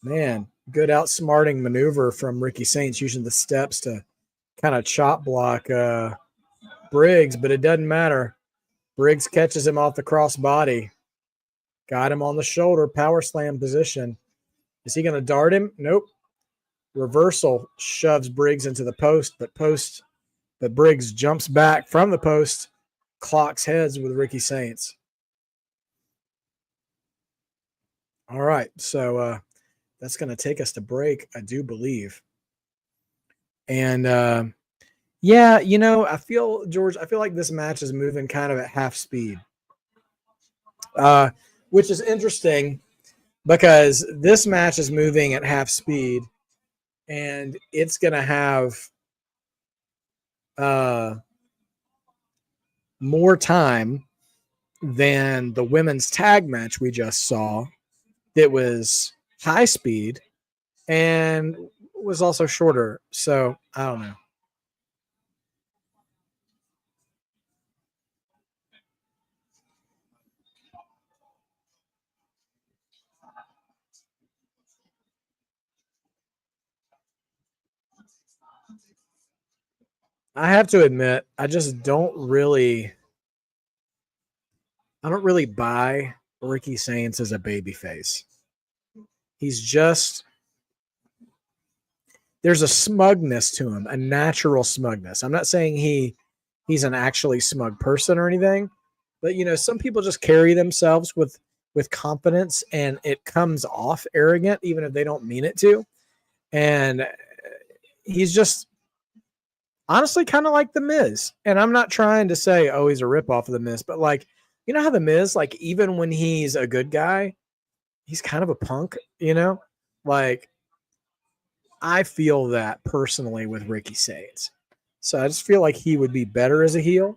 Man, good outsmarting maneuver from Ricky Saints using the steps to kind of chop block Briggs, but it doesn't matter. Briggs catches him off the crossbody. Got him on the shoulder, power slam position. Is he going to dart him? Nope. Reversal shoves Briggs into the post, but Briggs jumps back from the post, clocks heads with Ricky Saints. All right, so that's going to take us to break, I do believe. And yeah, you know, George, I feel like this match is moving kind of at half speed, which is interesting because this match is moving at half speed and it's going to have more time than the women's tag match we just saw. That was high speed and was also shorter. So I don't know. I have to admit, I don't really buy Ricky Saints as a babyface. He's just, there's a smugness to him, a natural smugness. I'm not saying he's an actually smug person or anything, but some people just carry themselves with confidence, and it comes off arrogant even if they don't mean it to. And he's just honestly kind of like the Miz. And I'm not trying to say, oh, he's a ripoff of the Miz, but like, how the Miz, like, even when he's a good guy, he's kind of a punk, like, I feel that personally with Ricky Saints. So I just feel like he would be better as a heel.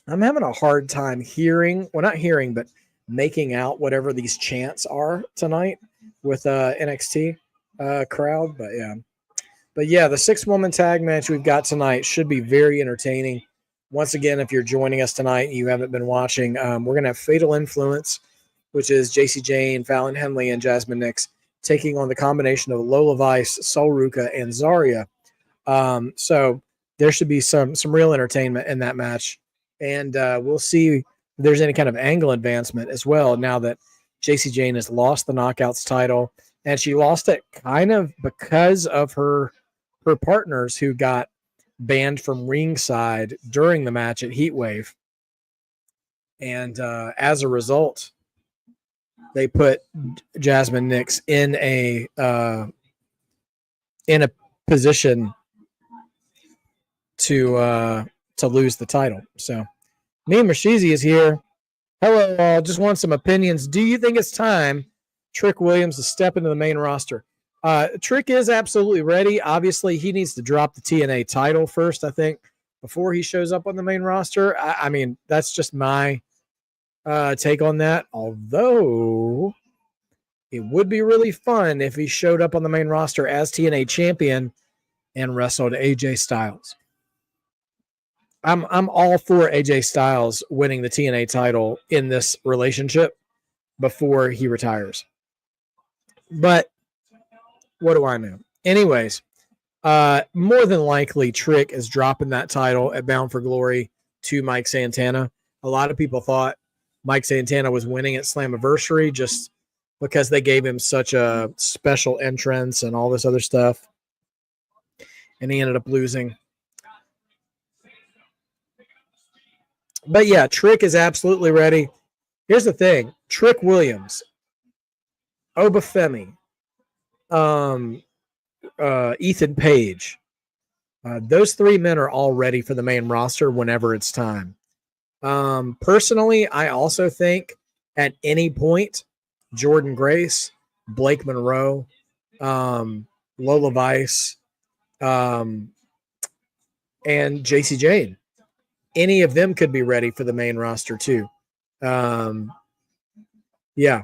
I'm having a hard time but making out whatever these chants are tonight with NXT crowd. But yeah, the 6-woman tag match we've got tonight should be very entertaining. Once again, if you're joining us tonight and you haven't been watching, we're going to have Fatal Influence, which is JC Jane, Fallon Henley, and Jasmine Nix, taking on the combination of Lola Vice, Zaruca, and Zarya. So there should be some real entertainment in that match. And we'll see if there's any kind of angle advancement as well now that JC Jane has lost the Knockouts title. And she lost it kind of because of her partners who got banned from ringside during the match at Heatwave. And as a result, they put Jasmine Nix in a position to lose the title. So Neem Rashizi is here. Hello, all. Just want some opinions. Do you think it's time Trick Williams to step into the main roster? Trick is absolutely ready. Obviously, he needs to drop the TNA title first, I think, before he shows up on the main roster. I mean, that's just my take on that. Although it would be really fun if he showed up on the main roster as TNA champion and wrestled AJ Styles. I'm all for AJ Styles winning the TNA title in this relationship before he retires. But what do I know? Anyways, more than likely Trick is dropping that title at Bound for Glory to Mike Santana. A lot of people thought Mike Santana was winning at Slammiversary just because they gave him such a special entrance and all this other stuff. And he ended up losing. But yeah, Trick is absolutely ready. Here's the thing. Trick Williams, Obafemi, Ethan Page, those 3 men are all ready for the main roster whenever it's time. Personally, I also think at any point, Jordan Grace, Blake Monroe, Lola Vice, and JC Jane, any of them could be ready for the main roster too. Yeah.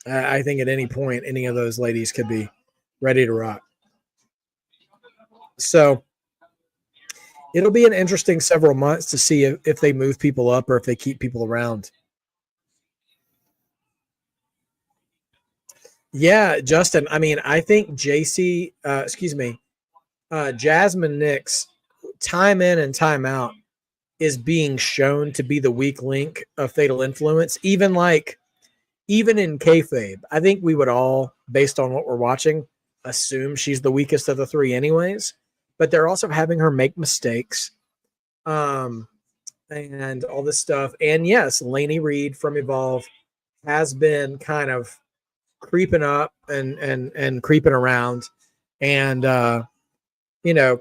I think at any point, any of those ladies could be ready to rock. So it'll be an interesting several months to see if they move people up or if they keep people around. Yeah, Justin. I mean, I think Jasmine Nix, time in and time out, is being shown to be the weak link of Fatal Influence. Even in kayfabe, I think we would all, based on what we're watching, assume she's the weakest of the 3 anyways. But they're also having her make mistakes, and all this stuff. And yes, Lainey Reed from Evolve has been kind of creeping up and creeping around, and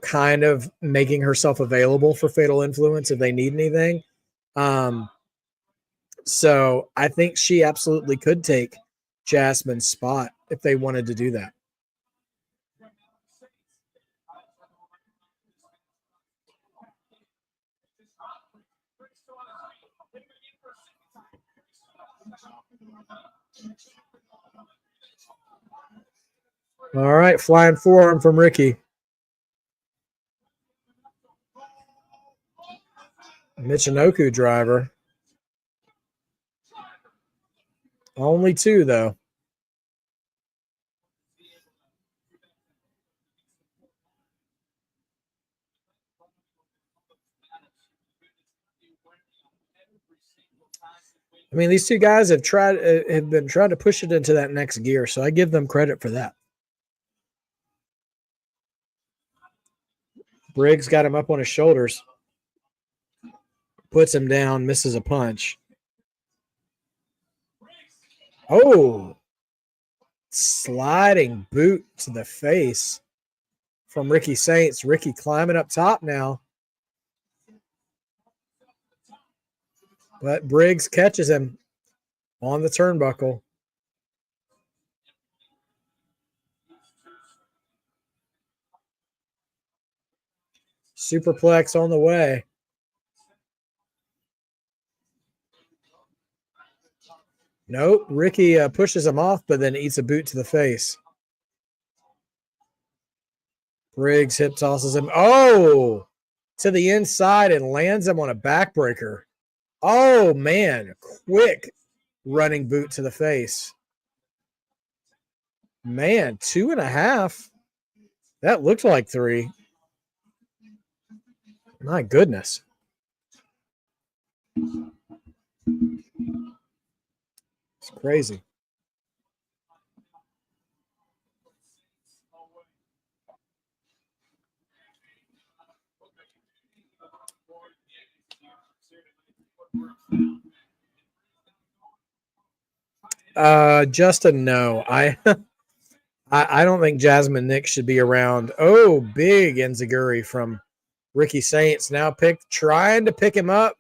kind of making herself available for Fatal Influence if they need anything. So I think she absolutely could take Jasmine's spot if they wanted to do that. All right, flying forearm from Ricky. Michinoku driver. Only 2, though. I mean, these two guys have been trying to push it into that next gear, so I give them credit for that. Briggs got him up on his shoulders, puts him down, misses a punch. Oh, sliding boot to the face from Ricky Saints. Ricky climbing up top now. But Briggs catches him on the turnbuckle. Superplex on the way. Nope. Ricky pushes him off, but then eats a boot to the face. Briggs hip tosses him. Oh, to the inside and lands him on a backbreaker. Oh, man. Quick running boot to the face. Man, 2.5. That looked like 3. My goodness. It's crazy. Justin, no. I don't think Jasmine Nix should be around. Oh, big enziguri from Ricky Saints. Now trying to pick him up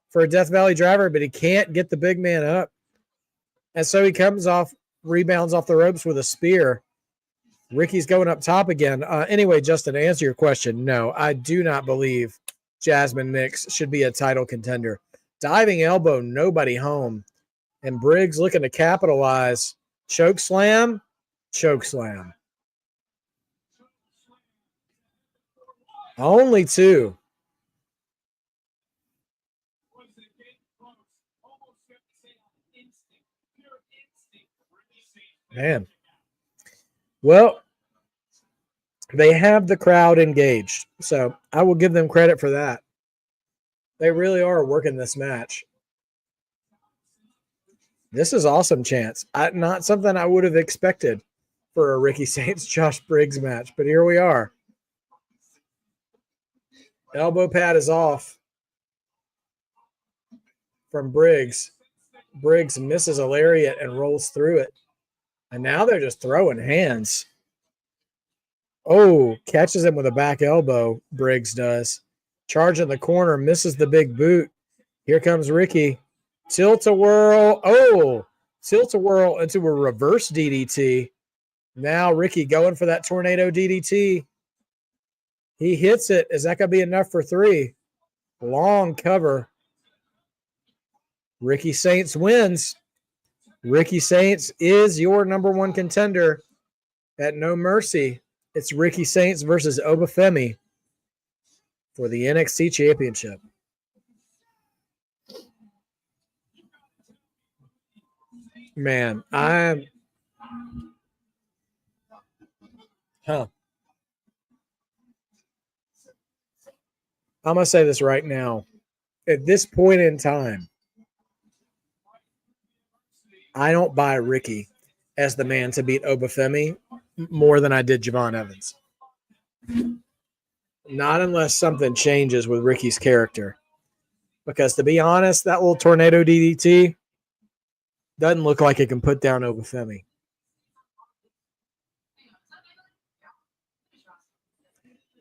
for a Death Valley driver, but he can't get the big man up. And so he rebounds off the ropes with a spear. Ricky's going up top again. Anyway, Justin, to answer your question, no, I do not believe Jasmine Nix should be a title contender. Diving elbow, nobody home. And Briggs looking to capitalize. Choke slam. Only 2. Man. Well, they have the crowd engaged, so I will give them credit for that. They really are working this match. This is awesome, Chance. Not something I would have expected for a Ricky Saints Josh Briggs match, but here we are. Elbow pad is off from Briggs. Briggs misses a lariat and rolls through it. And now they're just throwing hands. Oh, catches him with a back elbow, Briggs does. Charge in the corner, misses the big boot. Here comes Ricky. Tilt-a-whirl. Oh, tilt-a-whirl into a reverse DDT. Now Ricky going for that tornado DDT. He hits it. Is that going to be enough for 3? Long cover. Ricky Saints wins. Ricky Saints is your number 1 contender at No Mercy. It's Ricky Saints versus Obafemi for the NXT Championship. Man, I'm going to say this right now. At this point in time, I don't buy Ricky as the man to beat Obafemi more than I did Javon Evans. Not unless something changes with Ricky's character. Because to be honest, that little tornado DDT doesn't look like it can put down Obafemi.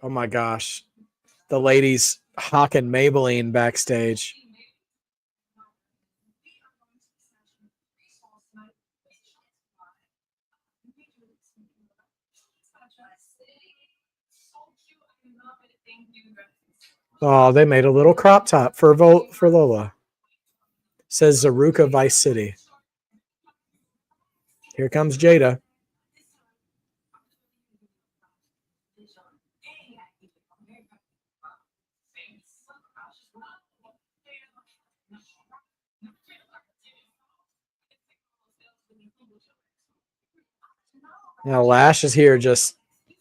Oh my gosh. The ladies hawking Maybelline backstage. Oh, they made a little crop top for Lola. Says Zaruca Vice City. Here comes Jada. Now Lash is here just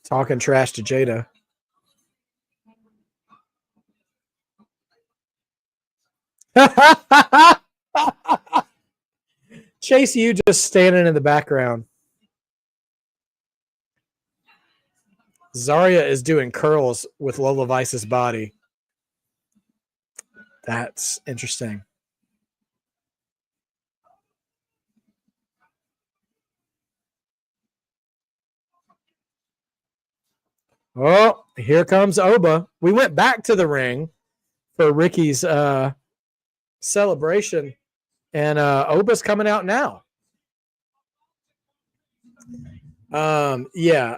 talking trash to Jada. Chase, you just standing in the background. Zarya is doing curls with Lola Vice's body. That's interesting. Oh, here comes Oba. We went back to the ring for Ricky's celebration, and Oba's coming out now. Yeah.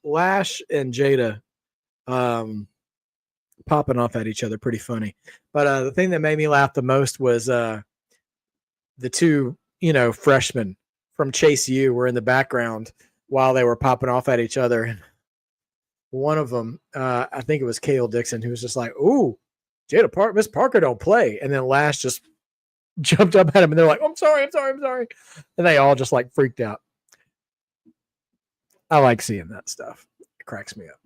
Lash and Jada popping off at each other, pretty funny. But the thing that made me laugh the most was the two, freshmen from Chase U were in the background while they were popping off at each other. And one of them, I think it was Kale Dixon, who was just like, "Ooh, Miss Parker don't play." And then Lash just jumped up at him and they're like, I'm sorry. And they all just like freaked out. I like seeing that stuff. It cracks me up.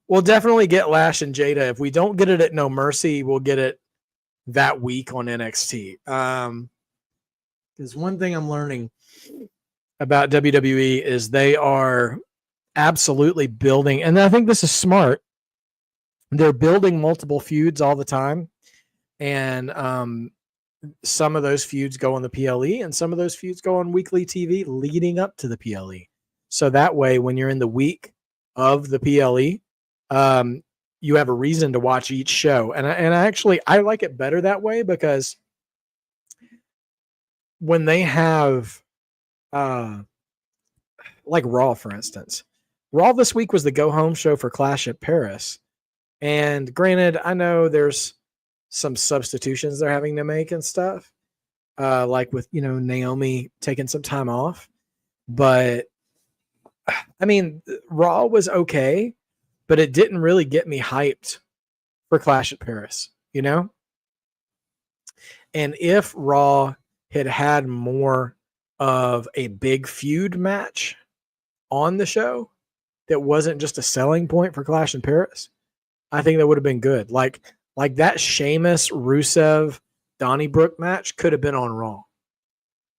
We'll definitely get Lash and Jada. If we don't get it at No Mercy, we'll get it that week on NXT. Because one thing I'm learning about WWE is they are absolutely building, and I think this is smart. They're building multiple feuds all the time. And some of those feuds go on the PLE and some of those feuds go on weekly TV leading up to the PLE. So that way, when you're in the week of the PLE, you have a reason to watch each show. And I like it better that way, because when they have like Raw, for instance, Raw this week was the go home show for Clash at Paris. And granted, I know there's some substitutions they're having to make and stuff, like with, Naomi taking some time off. But I mean, Raw was okay, but it didn't really get me hyped for Clash at Paris, And if Raw had more of a big feud match on the show that wasn't just a selling point for Clash in Paris, I think that would have been good. Like that Sheamus, Rusev, Donnybrook match could have been on Raw.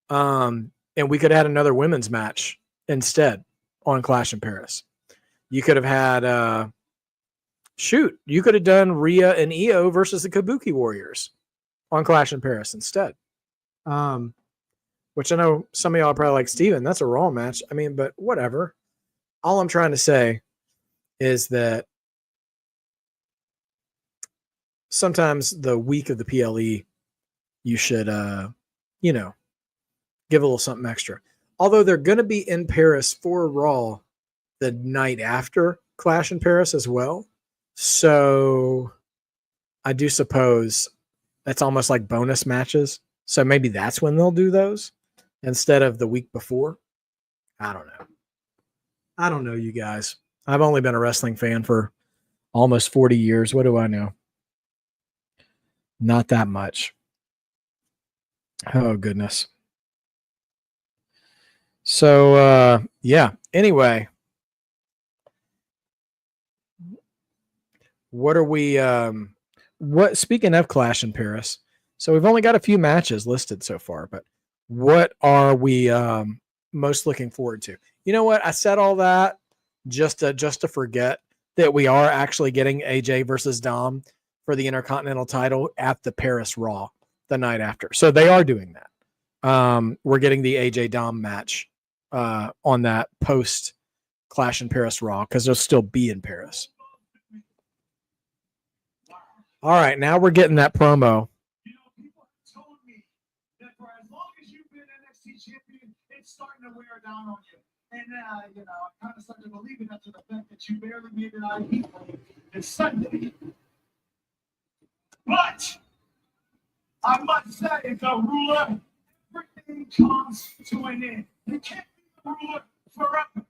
And we could have had another women's match instead on Clash in Paris. You could have had, you could have done Rhea and Io versus the Kabuki Warriors on Clash in Paris instead. Which I know some of y'all are probably like, Steven, that's a Raw match. I mean, but whatever. All I'm trying to say is that sometimes the week of the PLE, you should, give a little something extra. Although they're going to be in Paris for Raw the night after Clash in Paris as well. So I do suppose that's almost like bonus matches. So maybe that's when they'll do those instead of the week before. I don't know, you guys. I've only been a wrestling fan for almost 40 years. What do I know? Not that much. Oh, goodness. So, yeah. Anyway, what are we, speaking of Clash in Paris, so we've only got a few matches listed so far, but what are we most looking forward to? You know what? I said all that just to forget that we are actually getting AJ versus Dom for the Intercontinental title at the Paris Raw the night after. So they are doing that. We're getting the AJ Dom match on that post Clash in Paris Raw because they'll still be in Paris. All right, now we're getting that promo. People have told me that for as long as you've been NXT champion, it's starting to wear down on you. And I kind of started believing after the fact that you barely made it out of Heatwave this Sunday. But I must say, the ruler, everything comes to an end. You can't be the ruler forever.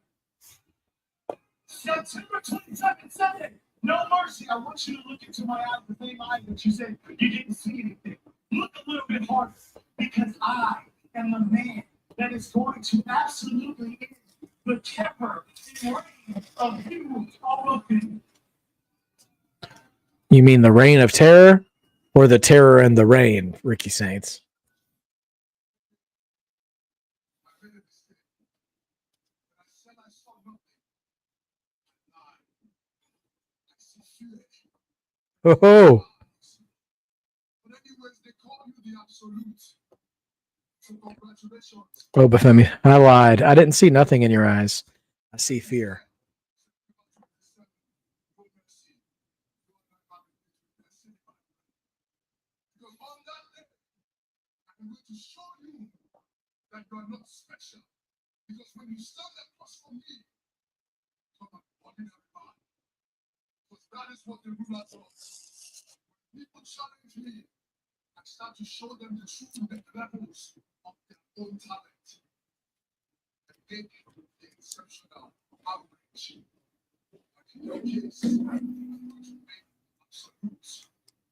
September 22nd, Sunday. No mercy. I want you to look into my eyes, the same eyes that you said you didn't see anything. Look a little bit harder, because I am the man that is going to absolutely end the terror and reign of you all of you. You mean the reign of terror or the terror and the reign, Ricky Saints? Oh, oh, Bafemi, I lied. I didn't see nothing in your eyes. I see fear. I'm going to show you that you are not special. Because when you stand across from me, you're an ordinary man. Because that is what the ruler does. When people challenge me, I start to show them the true levels of their own talent. And make the exceptional outreach. But in your case, I'm going to make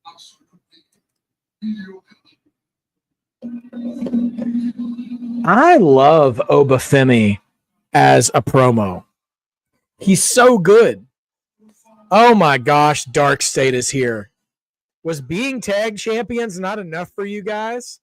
absolutely mediocre. I love Obafemi as a promo. He's so good. Oh my gosh, Dark State is here. Was being tag champions not enough for you guys?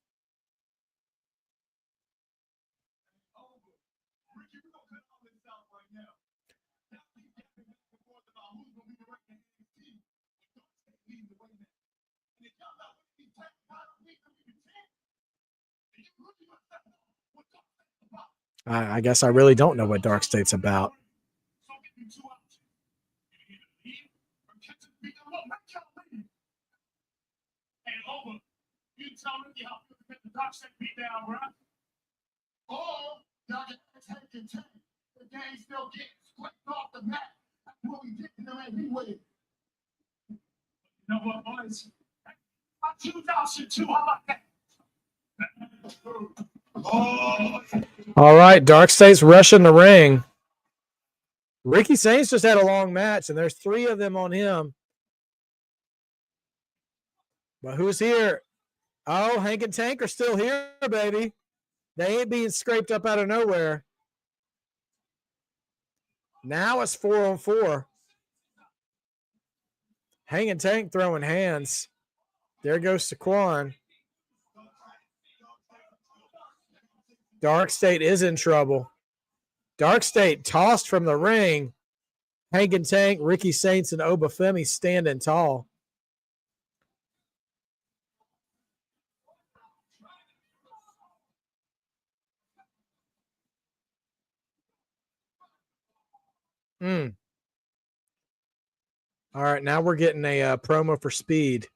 I guess I really don't know what Dark State's about. You tell me how to get the Dark State beat down, right? Or y'all get tank and tank. The game still gets squared off the mat. That's what we did in the Heatwave. You know what, boys? I choose option 2. How about that? Oh. All right, Dark State's rushing the ring. Ricky Saints just had a long match, and there's 3 of them on him. But who's here? Oh, Hank and Tank are still here, baby. They ain't being scraped up out of nowhere. Now it's 4-on-4. Hank and Tank throwing hands. There goes Saquon. Dark State is in trouble. Dark State tossed from the ring. Hank and Tank, Ricky Saints, and Obafemi standing tall. All right, now we're getting a promo for Speed.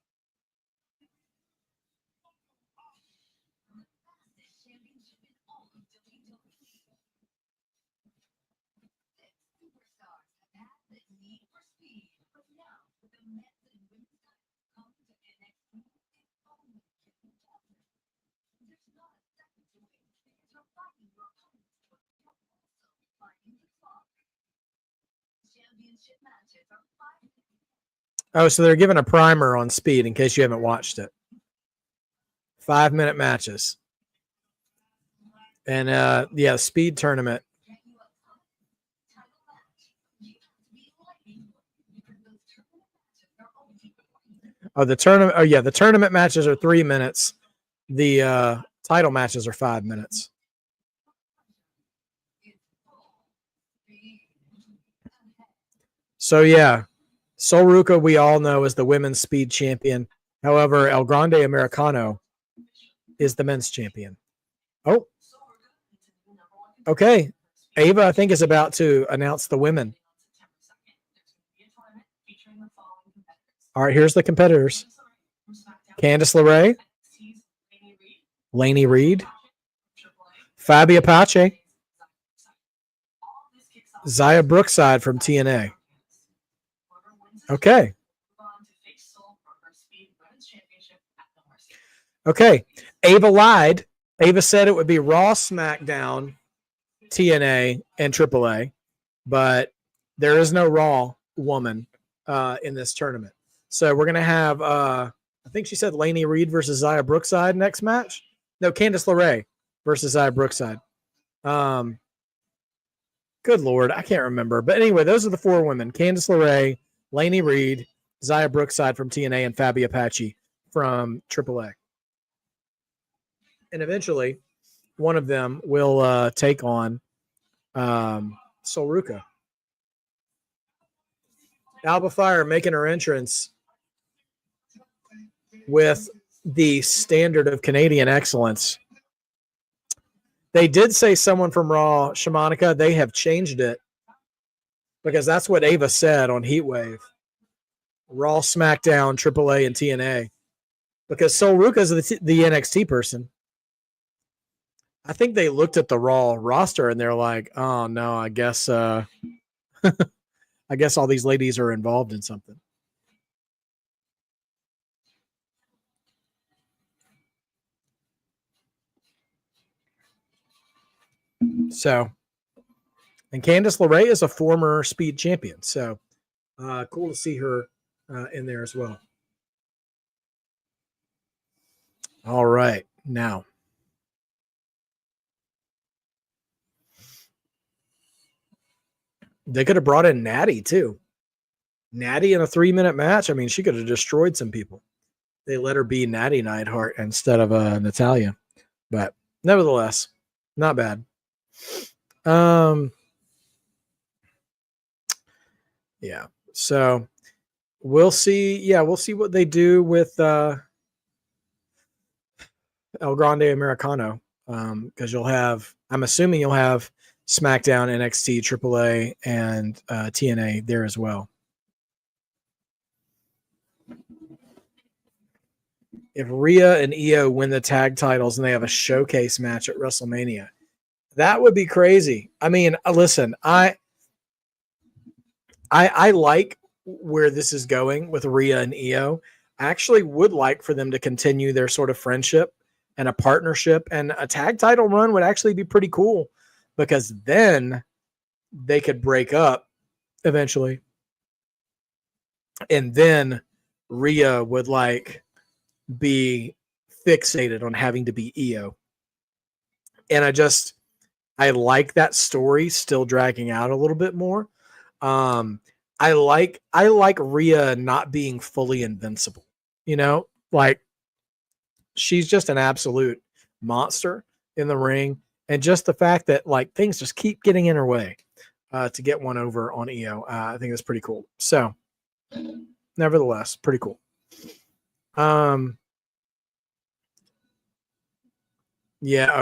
Oh, so they're giving a primer on Speed in case you haven't watched it. 5-minute matches. And yeah, Speed tournament. Oh, the tournament. Oh, yeah, the tournament matches are 3 minutes. The title matches are 5 minutes. So yeah, Zaruca we all know is the women's speed champion. However, El Grande Americano is the men's champion. Oh, okay. Ava, I think, is about to announce the women. All right, here's the competitors. Candice LeRae, Lainey Reed, Fabi Apache, Zaya Brookside from TNA. Okay. Okay. Ava lied. Ava said it would be Raw, SmackDown, TNA, and AAA, but there is no Raw woman in this tournament. So we're going to have, I think she said Lainey Reed versus Zaya Brookside next match. No, Candice LeRae versus Zaya Brookside. Good Lord, I can't remember. But anyway, those are the 4 women. Candice LeRae, Lainey Reed, Zaya Brookside from TNA, and Fabi Apache from AAA. And eventually, one of them will take on Zaruca. Alba Fire making her entrance with the standard of Canadian excellence. They did say someone from Raw, Shamanica. They have changed it because that's what Ava said on Heatwave. Raw, SmackDown, AAA, and TNA. Because Zaruca is the NXT person. I think they looked at the Raw roster and they're like, oh no, I guess I guess all these ladies are involved in something. So, and Candice LeRae is a former Speed champion. So, cool to see her in there as well. All right. Now, they could have brought in Natty too. Natty in a 3-minute match. I mean, she could have destroyed some people. They let her be Natty Neidhart instead of Natalya. But nevertheless, not bad. Yeah. So we'll see. Yeah, we'll see what they do with El Grande Americano. Because you'll have, I'm assuming you'll have SmackDown, NXT, AAA, and TNA there as well. If Rhea and Io win the tag titles and they have a showcase match at WrestleMania, that would be crazy. I mean, listen, I like where this is going with Rhea and Io. I actually would like for them to continue their sort of friendship and a partnership, and a tag title run would actually be pretty cool because then they could break up eventually. And then Rhea would be fixated on having to be Io. And I like that story still dragging out a little bit more. I like Rhea not being fully invincible, she's just an absolute monster in the ring. And just the fact that things just keep getting in her way to get one over on Io. I think that's pretty cool. So nevertheless, pretty cool. Yeah,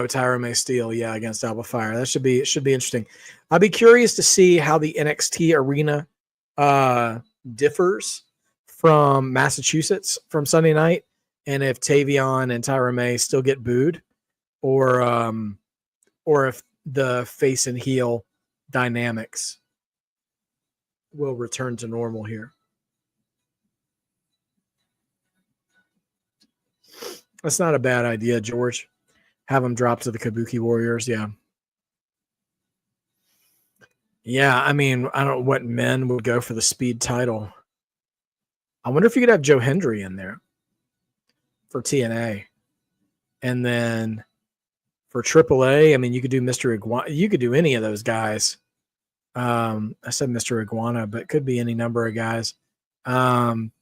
Tyra May Steele, against Alba Fire. That should be interesting. I'd be curious to see how the NXT arena differs from Massachusetts from Sunday night, and if Tavion and Tyra May still get booed, or if the face and heel dynamics will return to normal here. That's not a bad idea, George. Have them drop to the Kabuki Warriors. Yeah. Yeah. I mean, I don't know what men would go for the Speed title. I wonder if you could have Joe Hendry in there for TNA. And then for AAA, I mean, you could do Mr. Iguana. You could do any of those guys. I said Mr. Iguana, but it could be any number of guys. And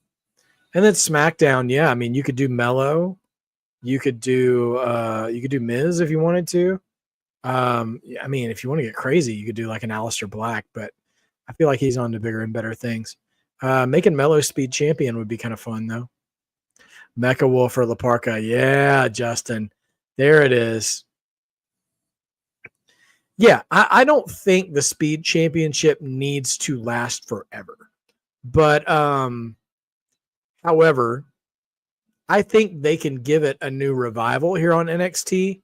then SmackDown. Yeah. I mean, you could do Mello. You could do Miz if you wanted to. I mean, if you want to get crazy, you could do like an Aleister Black, but I feel like he's on to bigger and better things. Making Mello Speed champion would be kind of fun, though. Mecha Wolf or La Parka. Yeah, Justin. There it is. Yeah, I don't think the Speed championship needs to last forever. But, however, I think they can give it a new revival here on NXT,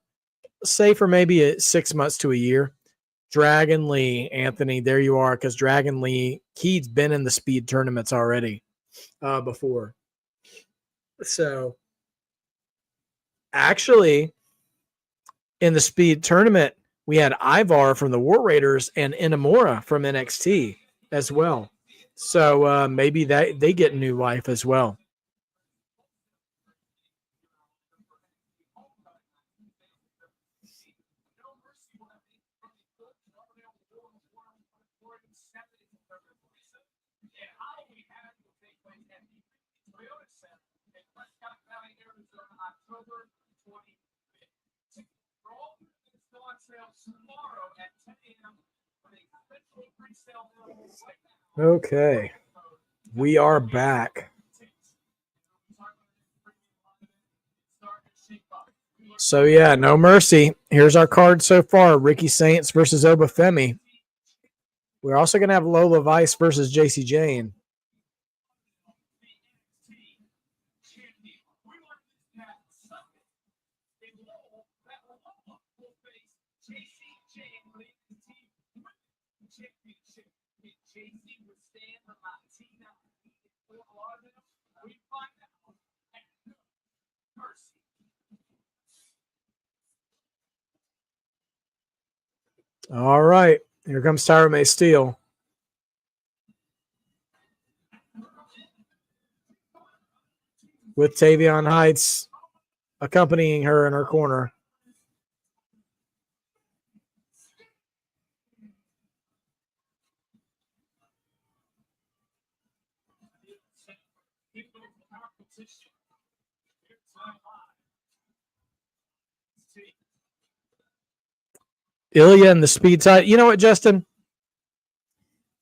say for maybe 6 months to a year. Dragon Lee, Anthony, there you are, because Dragon Lee, he's been in the speed tournaments already before. So, actually, in the speed tournament, we had Ivar from the War Raiders and Inamura from NXT as well. So maybe that they get new life as well. Okay, we are back. So yeah, no mercy. Here's our card so far: Ricky Saints versus Obafemi. We're also going to have Lola Vice versus JC Jane. All right, here comes Tyra May Steele. With Tavion Heights accompanying her in her corner. Ilya in the speed title. You know what, Justin?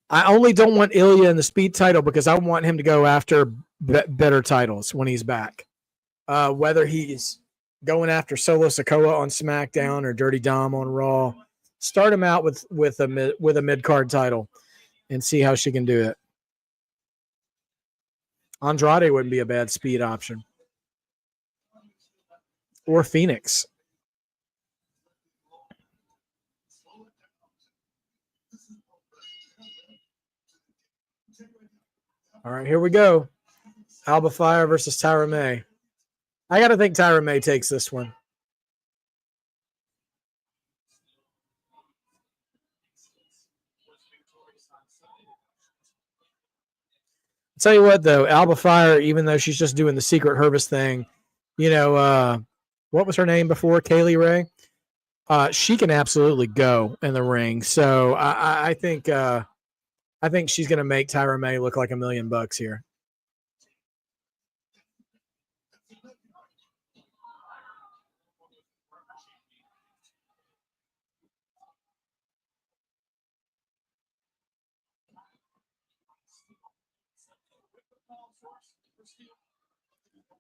I only don't want Ilya in the speed title because I want him to go after better titles when he's back. Whether he's going after Solo Sikoa on SmackDown or Dirty Dom on Raw, start him out with a mid card title and see how she can do it. Andrade wouldn't be a bad speed option, or Phoenix. All right, here we go. Alba Fire versus Tyra May. I got to think Tyra May takes this one. I'll tell you what, though, Alba Fire, even though she's just doing the Secret Hervis thing, you know, what was her name before? Kaylee Ray? She can absolutely go in the ring. So I think she's going to make Tyra May look like $1 million here.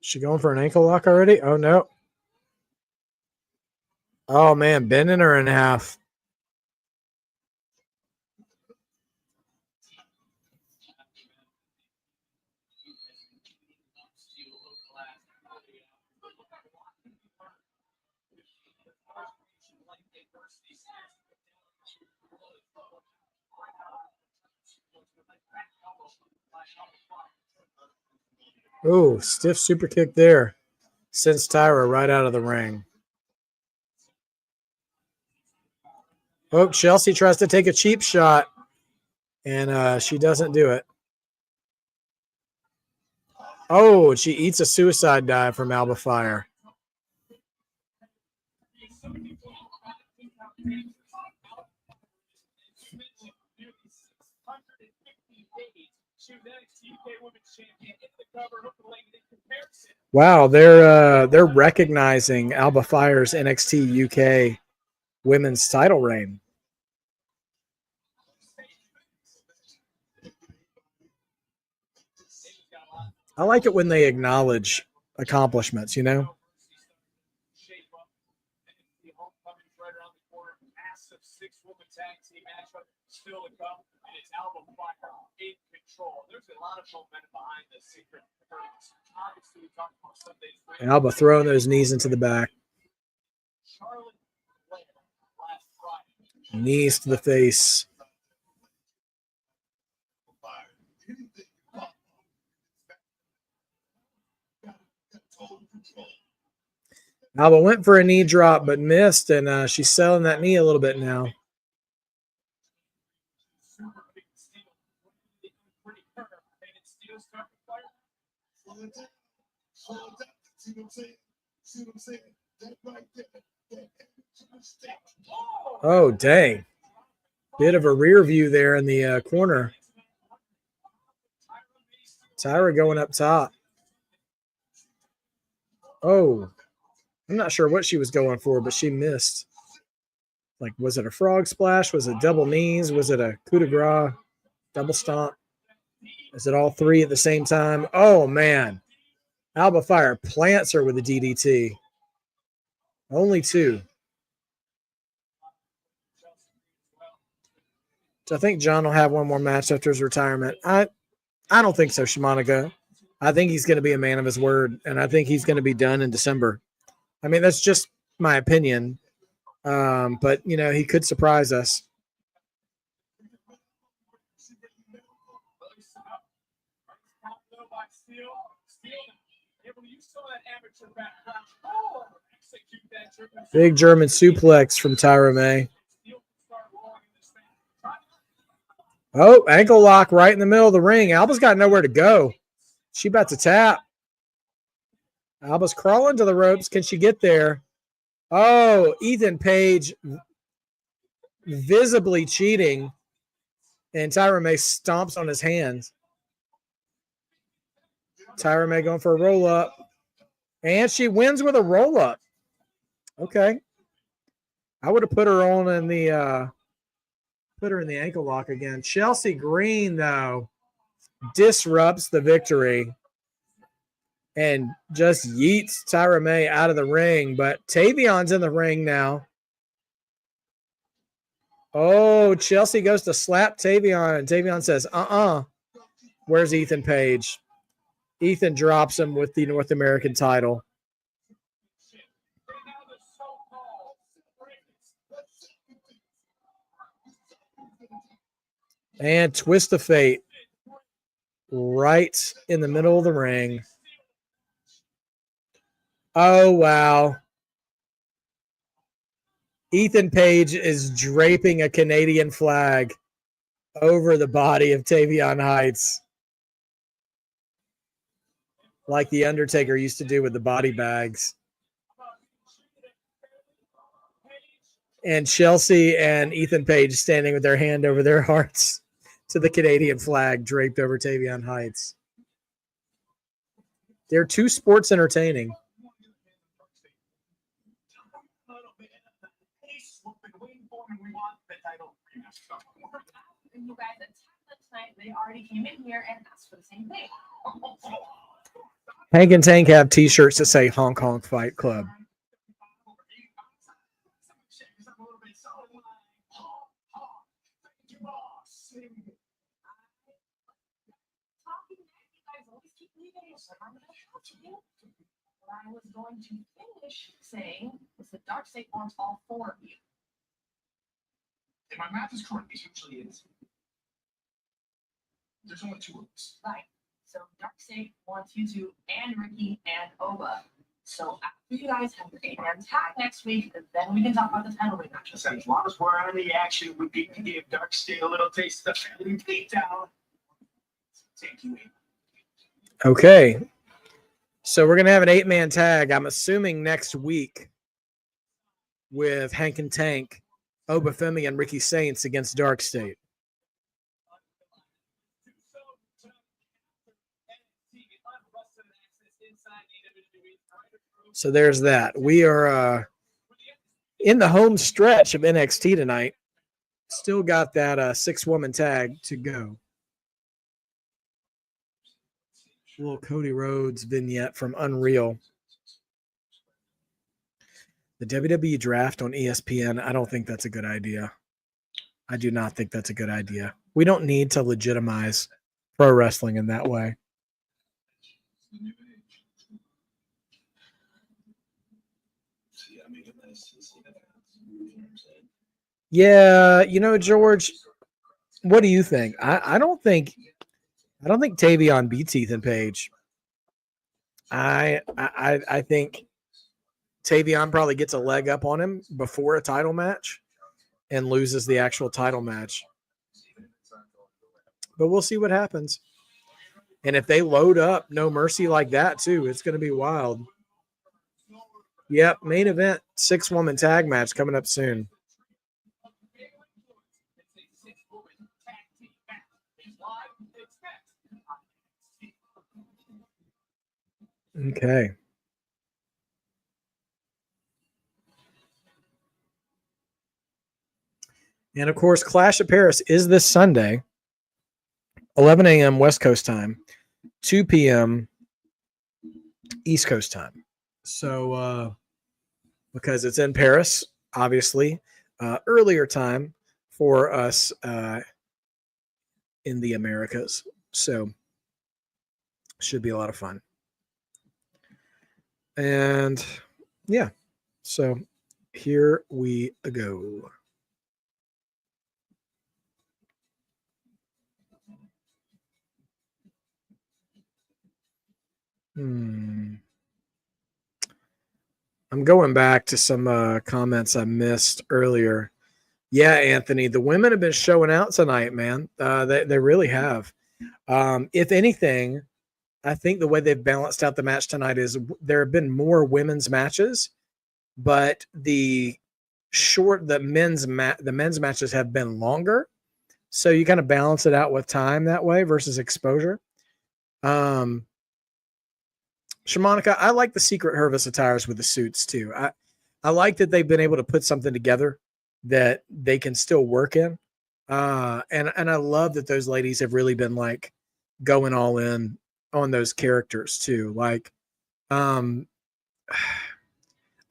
She going for an ankle lock already? Oh, no. Oh, man, bending her in half. Oh, stiff super kick there. Sends Tyra right out of the ring. Oh, Chelsea tries to take a cheap shot, and she doesn't do it. Oh, she eats a suicide dive from Alba Fire. Wow, they're recognizing Alba Fire's NXT UK women's title reign. I like it when they acknowledge accomplishments, you know? Alba throwing those knees into the back. Knees to the face. Alba went for a knee drop but missed, and she's selling that knee a little bit now. Oh, dang. Bit of a rear view there in the corner. Tyra going up top. Oh, I'm not sure what she was going for, but she missed. Like, was it a frog splash? Was it double knees? Was it a coup de grace? Double stomp? Is it all three at the same time? Oh, man. Alba Fire plants her with a DDT. Only two. So I think John will have one more match after his retirement. I don't think so, Shimonica. I think he's going to be a man of his word, and I think he's going to be done in December. I mean, that's just my opinion. But, you know, he could surprise us. Big German suplex from Tyra May. Oh, ankle lock right in the middle of the ring. Alba's got nowhere to go. She about to tap. Alba's crawling to the ropes. Can she get there? Oh, Ethan Page visibly cheating. And Tyra May stomps on his hands. Tyra May going for a roll-up. And she wins with a roll-up. Okay. I would have put her on in the ankle lock again. Chelsea Green, though, disrupts the victory and just yeets Tyra May out of the ring. But Tavion's in the ring now. Oh, Chelsea goes to slap Tavion, and Tavion says, Where's Ethan Page? Ethan drops him with the North American title. And twist of fate right in the middle of the ring. Oh, wow. Ethan Page is draping a Canadian flag over the body of Tavion Heights, like the Undertaker used to do with the body bags. And Chelsea and Ethan Page standing with their hand over their hearts to the Canadian flag draped over Tavion Heights. They're two sports entertaining. You guys at tonight, they already came in here and asked for the same thing. Hank and Tank have t-shirts that say Hong Kong Fight Club. What I was going to finish saying was that Darkseid wants all four of you. If my math is correct, it usually is. There's only two of us. Right. So Darkseid wants you two and Ricky and Oba. So after you guys have your 8-man tag next week, then we can talk about the title rematch. As long as we're on the action, we can give Darkseid a little taste of the family beatdown. Take you in. Okay. So we're going to have an 8-man tag, I'm assuming next week, with Hank and Tank, Oba Femi, and Ricky Saints against Darkseid. So there's that. We are in the home stretch of NXT tonight. Still got that 6-woman tag to go. Little Cody Rhodes vignette from Unreal. The WWE draft on ESPN, I don't think that's a good idea. I do not think that's a good idea. We don't need to legitimize pro wrestling in that way. Yeah, George, what do you think? I don't think Tavion beats Ethan Page. I think Tavion probably gets a leg up on him before a title match and loses the actual title match. But we'll see what happens. And if they load up No Mercy like that too, it's going to be wild. Yep, main event 6-woman tag match coming up soon. Okay. And of course, Clash of Paris is this Sunday, 11 a.m. West Coast time, 2 p.m. East Coast time. So, because it's in Paris, obviously, earlier time for us in the Americas. So, should be a lot of fun. And yeah, so here we go. I'm going back to some comments I missed earlier. Yeah, Anthony, the women have been showing out tonight, man. They really have. If anything, I think the way they've balanced out the match tonight is there have been more women's matches, but the men's matches have been longer. So you kind of balance it out with time that way versus exposure. Shamanica, I like the Secret Hervis attires with the suits too. I like that they've been able to put something together that they can still work in. And I love that those ladies have really been like going all in on those characters too. Like, I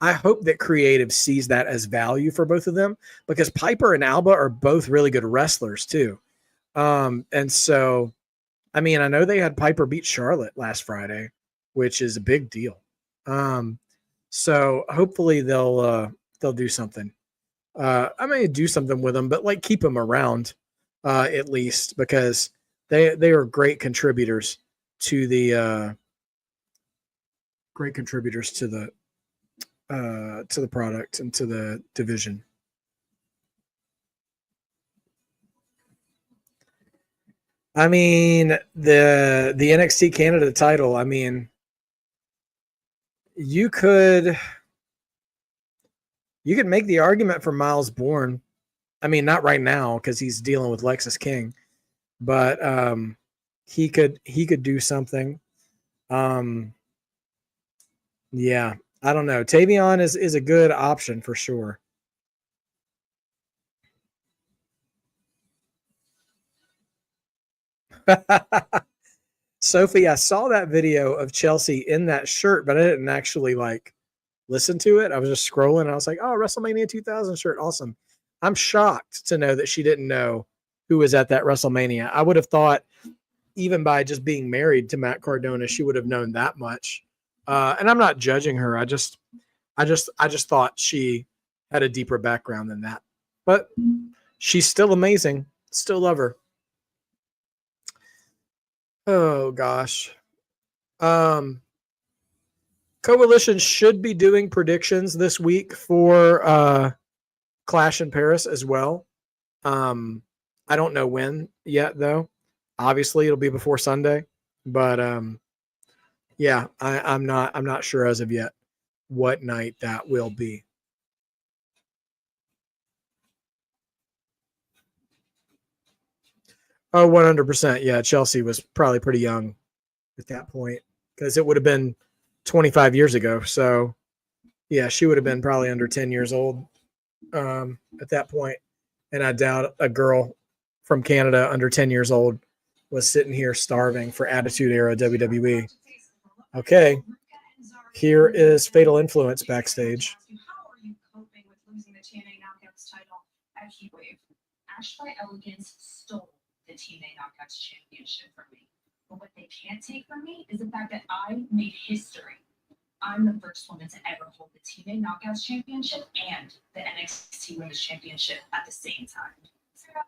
hope that creative sees that as value for both of them, because Piper and Alba are both really good wrestlers too. And so, I mean, I know they had Piper beat Charlotte last Friday, which is a big deal. So hopefully they'll do something. I may do something with them, but like keep them around at least, because they are great contributors to the product and to the division. I mean, the NXT Canada title, I mean, you could make the argument for Myles Borne. I mean, not right now because he's dealing with Lexis King, but he could do something. Yeah, I don't know. Tavion is a good option for sure. Sophie, I saw that video of Chelsea in that shirt, but I didn't actually like listen to it. I was just scrolling and I was like, oh, WrestleMania 2000 shirt. Awesome. I'm shocked to know that she didn't know who was at that WrestleMania. I would have thought, even by just being married to Matt Cardona, she would have known that much. And I'm not judging her. I just thought she had a deeper background than that. But she's still amazing. Still love her. Oh gosh. Coalition should be doing predictions this week for Clash in Paris as well. I don't know when yet though. Obviously it'll be before Sunday, but yeah, I'm not sure as of yet what night that will be. Oh, 100%. Yeah, Chelsea was probably pretty young at that point because it would have been 25 years ago. So, yeah, she would have been probably under 10 years old at that point. And I doubt a girl from Canada under 10 years old was sitting here starving for Attitude Era WWE. Okay, here is Fatal Influence backstage. How are you coping with losing the TNA Knockouts title at Heatwave? Ashby Elegance stole the TNA Knockouts championship from me. But what they can't take from me is the fact that I made history. I'm the first woman to ever hold the TNA Knockouts Championship and the NXT Women's Championship at the same time. Sarah,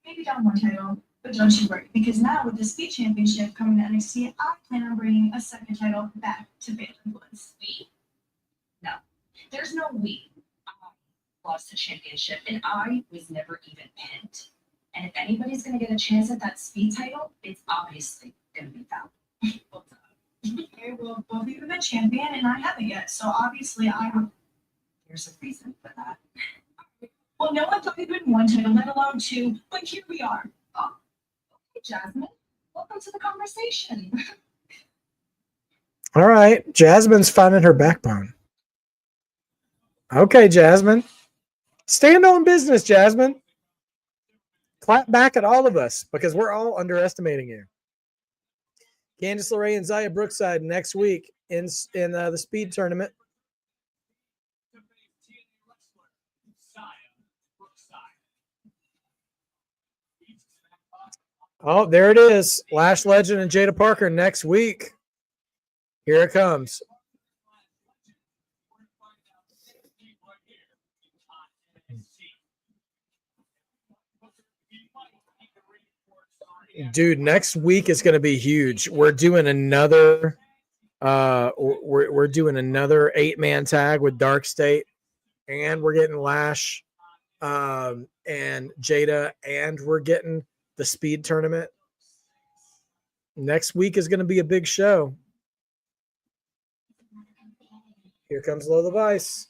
maybe down one title, but don't you worry, because now with the Speed Championship coming to NXT, I plan on bringing a second title back to Band Influence. We? No, there's no we. I lost the championship, and I was never even pinned. And if anybody's going to get a chance at that Speed title, it's obviously going to be Val. Okay, well, both of you have been champion, and I haven't yet, so obviously there's a reason for that. Well, no one's even one title, let alone two, but here we are. Oh, okay, Jasmine, welcome to the conversation. All right. Jasmine's finding her backbone. Okay, Jasmine. Stand on business, Jasmine. Clap back at all of us because we're all underestimating you. Candice LeRae and Zaya Brookside next week in the Speed tournament. Oh, there it is. Lash Legend and Jada Parker next week. Here it comes. Dude, next week is going to be huge. We're doing another we're doing another 8-man tag with Dark State, and we're getting Lash and Jada, and we're getting the Speed tournament. Next week is going to be a big show. Here comes Lola Vice.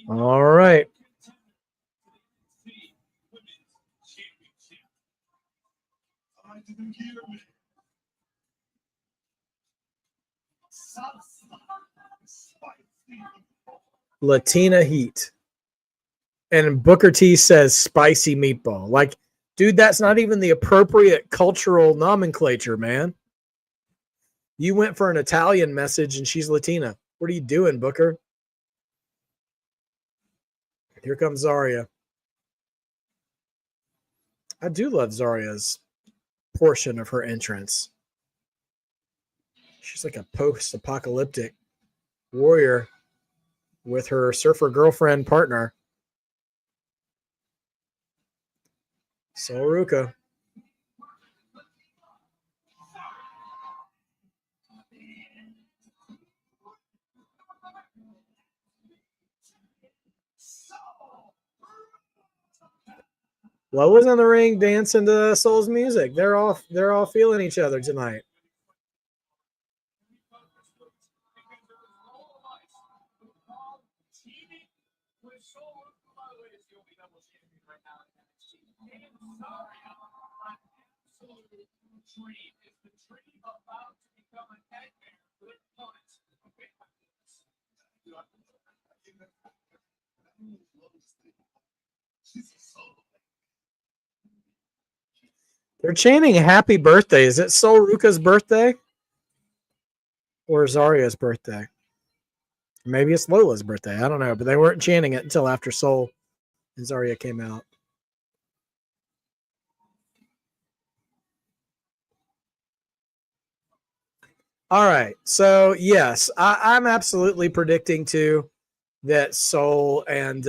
All right. Latina Heat. And Booker T says spicy meatball. Like, dude, that's not even the appropriate cultural nomenclature, man. You went for an Italian message and she's Latina. What are you doing, Booker? Here comes Zarya. I do love Zarya's portion of her entrance. She's like a post-apocalyptic warrior with her surfer girlfriend partner. Zaruca. Lola's in the ring dancing to Soul's music. They're all feeling each other tonight. They're chanting happy birthday. Is it Zaruca's birthday? Or Zarya's birthday? Maybe it's Lola's birthday. I don't know. But they weren't chanting it until after Soul and Zarya came out. All right. So, yes, I'm absolutely predicting, too, that Soul and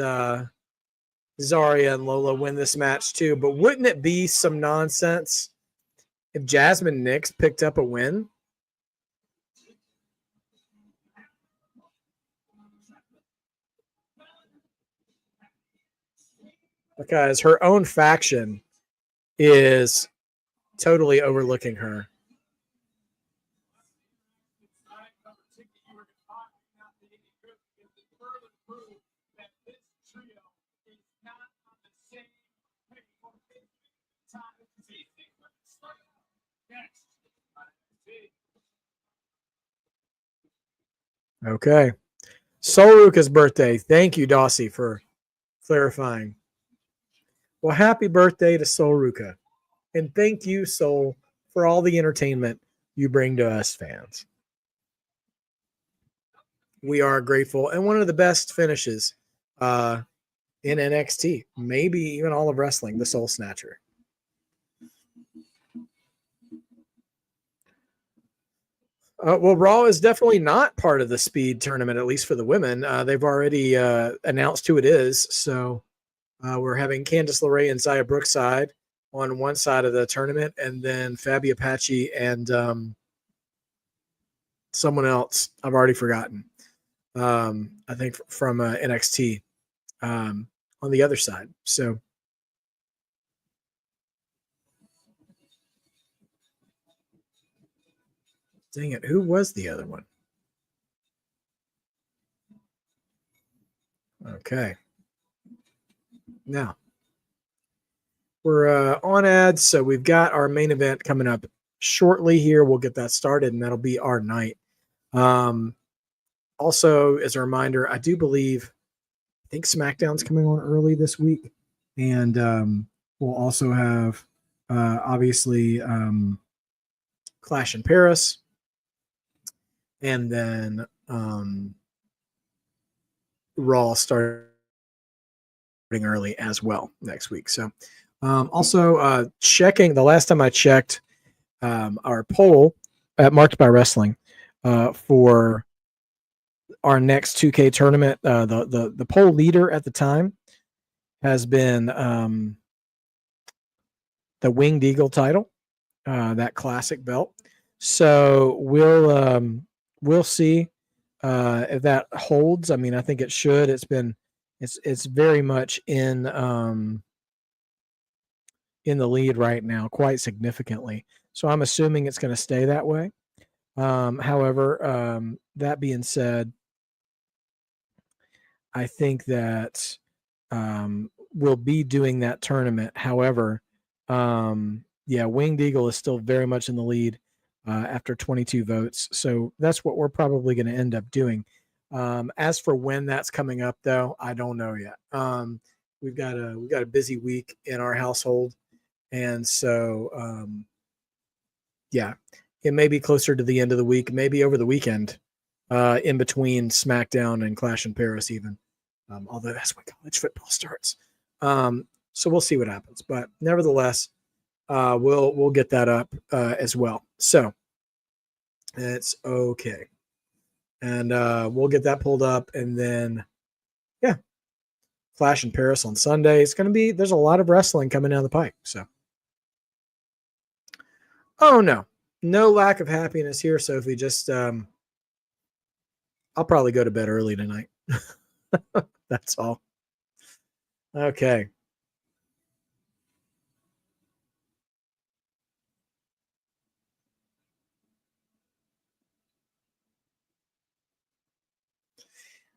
Zarya and Lola win this match, too. But wouldn't it be some nonsense if Jasmine Nix picked up a win? Because her own faction is totally overlooking her. Okay. Zaruca's birthday. Thank you, Dossie, for clarifying. Well, happy birthday to Zaruca. And thank you, Soul, for all the entertainment you bring to us fans. we are grateful, and one of the best finishes in NXT, maybe even all of wrestling, the Soul Snatcher. Well, Raw is definitely not part of the speed tournament, at least for the women. They've already announced who it is. So we're having Candice LeRae and Xia Brookside on one side of the tournament, and then Fabi Apache and someone else I've already forgotten. I think from NXT on the other side. So dang it, who was the other one? Okay. Now we're on ads, so we've got our main event coming up shortly here. We'll get that started, and that'll be our night. Also, as a reminder, I do believe, I think SmackDown's coming on early this week, and we'll also have obviously Clash in Paris, and then Raw starting early as well next week. So also checking, the last time I checked our poll at Marked by Wrestling for our next 2K tournament, the poll leader at the time has been the Winged Eagle title, that classic belt. So we'll see if that holds. I mean, I think it should. It's very much in the lead right now, quite significantly. So I'm assuming it's going to stay that way. However, that being said, I think that we'll be doing that tournament. However, Winged Eagle is still very much in the lead after 22 votes. So that's what we're probably going to end up doing. As for when that's coming up, though, I don't know yet. We've got a busy week in our household, and so it may be closer to the end of the week, maybe over the weekend, in between SmackDown and Clash in Paris, even. Although that's when college football starts. So we'll see what happens. But nevertheless, we'll get that up as well. So it's okay. And we'll get that pulled up, and then Clash in Paris on Sunday. It's going to be, there's a lot of wrestling coming down the pike. So, oh no lack of happiness here, Sophie. Just I'll probably go to bed early tonight. That's all. Okay.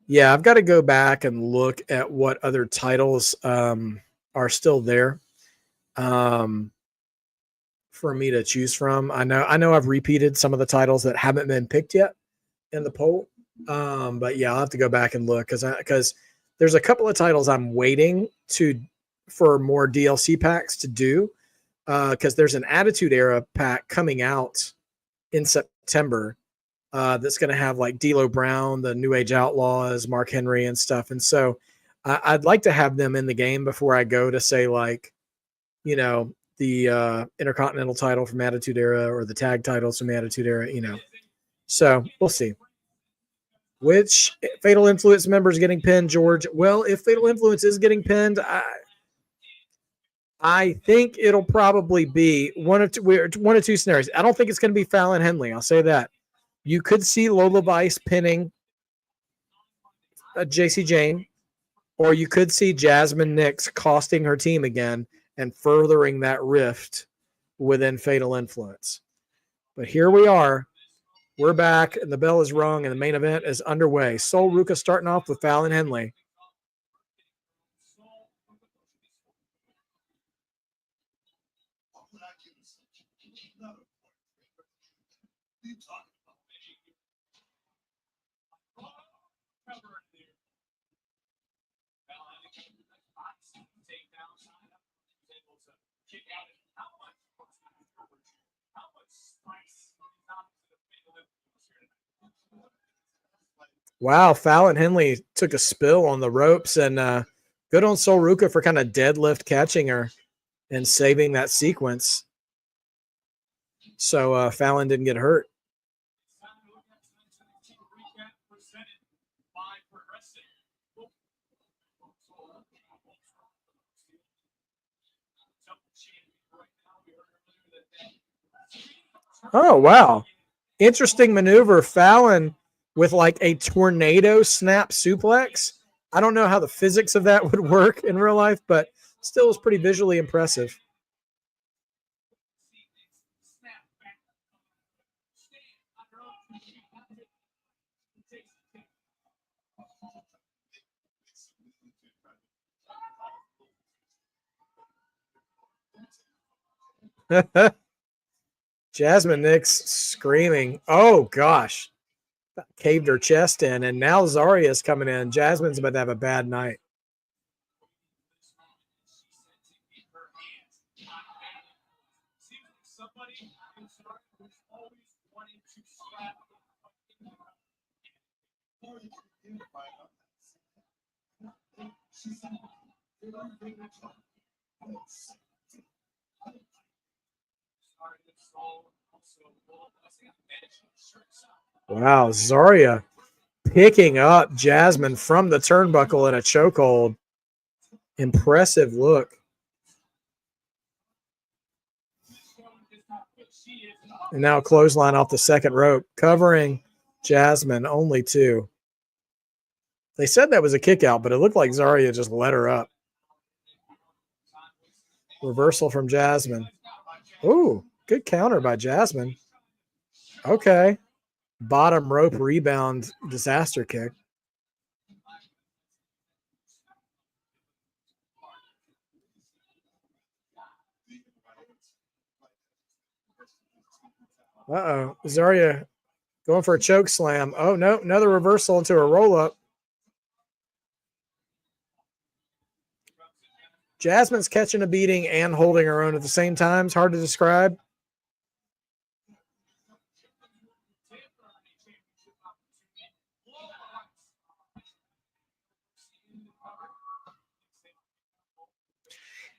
Yeah, I've got to go back and look at what other titles are still there for me to choose from. I know I've repeated some of the titles that haven't been picked yet in the poll. But yeah, I'll have to go back and look because there's a couple of titles I'm waiting for more DLC packs to do because there's an Attitude Era pack coming out in September that's going to have like D'Lo Brown, the New Age Outlaws, Mark Henry, and stuff. And so I'd like to have them in the game before I go to say like, the Intercontinental title from Attitude Era or the tag titles from Attitude Era, So we'll see. Which Fatal Influence member is getting pinned, George? Well, if Fatal Influence is getting pinned, I think it'll probably be one of two scenarios. I don't think it's going to be Fallon Henley. I'll say that. You could see Lola Vice pinning JC Jane, or you could see Jasmine Nix costing her team again and furthering that rift within Fatal Influence. But here we are. We're back, and the bell is rung, and the main event is underway. Zaruca starting off with Fallon Henley. Wow, Fallon Henley took a spill on the ropes, and good on Zaruca for kind of deadlift catching her and saving that sequence. So Fallon didn't get hurt. Oh, wow. Interesting maneuver. Fallon with like a tornado snap suplex. I don't know how the physics of that would work in real life, but still is pretty visually impressive. Jasmine Nix screaming. Oh, gosh. Caved her chest in, and now Zaria's coming in. Jasmine's about to have a bad night. Wow, Zaria picking up Jasmine from the turnbuckle in a chokehold. Impressive look. And now clothesline off the second rope, covering Jasmine, only 2. They said that was a kick out, but it looked like Zaria just let her up. Reversal from Jasmine. Ooh, good counter by Jasmine. Okay. Bottom rope rebound disaster kick. Uh-oh. Zaria going for a choke slam. Oh, no. Another reversal into a roll-up. Jasmine's catching a beating and holding her own at the same time. It's hard to describe.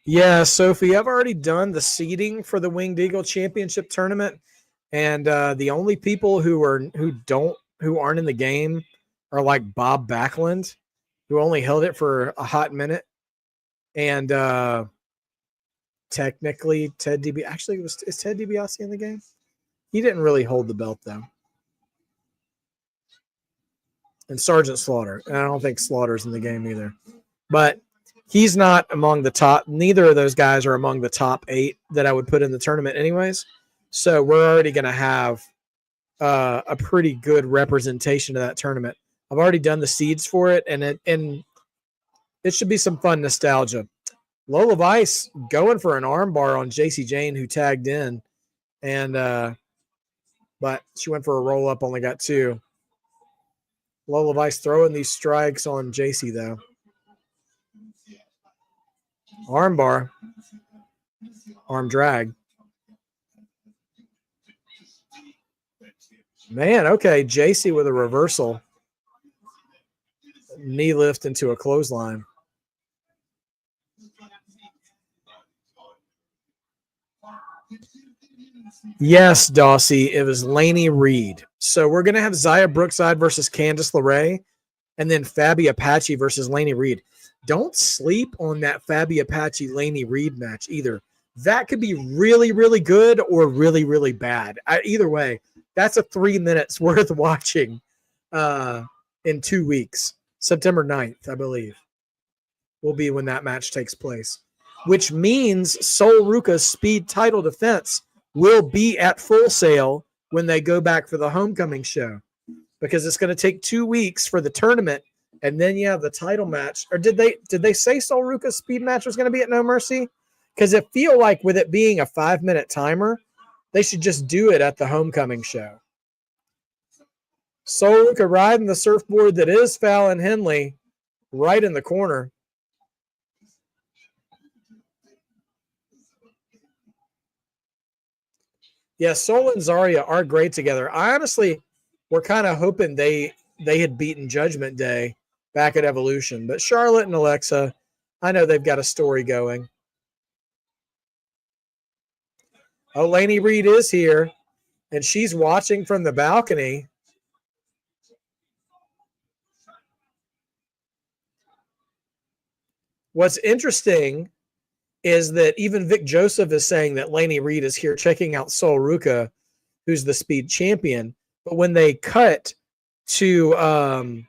Yeah, Sophie, I've already done the seeding for the Winged Eagle Championship tournament, and the only people who aren't in the game are like Bob Backlund, who only held it for a hot minute, and technically Ted DiBiase. Actually, is Ted DiBiase in the game? He didn't really hold the belt though. And Sergeant Slaughter, and I don't think Slaughter's in the game either, but he's not among the top. Neither of those guys are among the top 8 that I would put in the tournament anyways. So we're already going to have a pretty good representation of that tournament. I've already done the seeds for it, and it should be some fun nostalgia. Lola Vice going for an armbar on JC Jane, who tagged in, and but she went for a roll-up, only got 2. Lola Vice throwing these strikes on JC, though. Armbar. Arm drag. Man, okay. JC with a reversal. Knee lift into a clothesline. Yes, Dawsey. It was Lainey Reed. So we're going to have Zaya Brookside versus Candice LeRae, and then Fabi Apache versus Lainey Reed. Don't sleep on that Fabi Apache Lainey Reed match either. That could be really, really good or really, really bad. Either way, that's a 3 minutes worth watching in 2 weeks. September 9th, I believe, will be when that match takes place, which means Zaruca's speed title defense will be at Full Sail when they go back for the homecoming show, because it's going to take 2 weeks for the tournament, and then you have the title match. Or did they say Zaruca's speed match was going to be at No Mercy? Because it feel like with it being a 5-minute timer, they should just do it at the homecoming show. Zaruca riding the surfboard that is Fallon Henley right in the corner. Yeah, Sol and Zaria are great together. I honestly, we're kind of hoping they they had beaten Judgment Day back at Evolution. But Charlotte and Alexa, I know they've got a story going. Oh, Laney Reed is here, and she's watching from the balcony. What's interesting is that even Vic Joseph is saying that Laney Reed is here checking out Zaruca, who's the speed champion. But when they cut to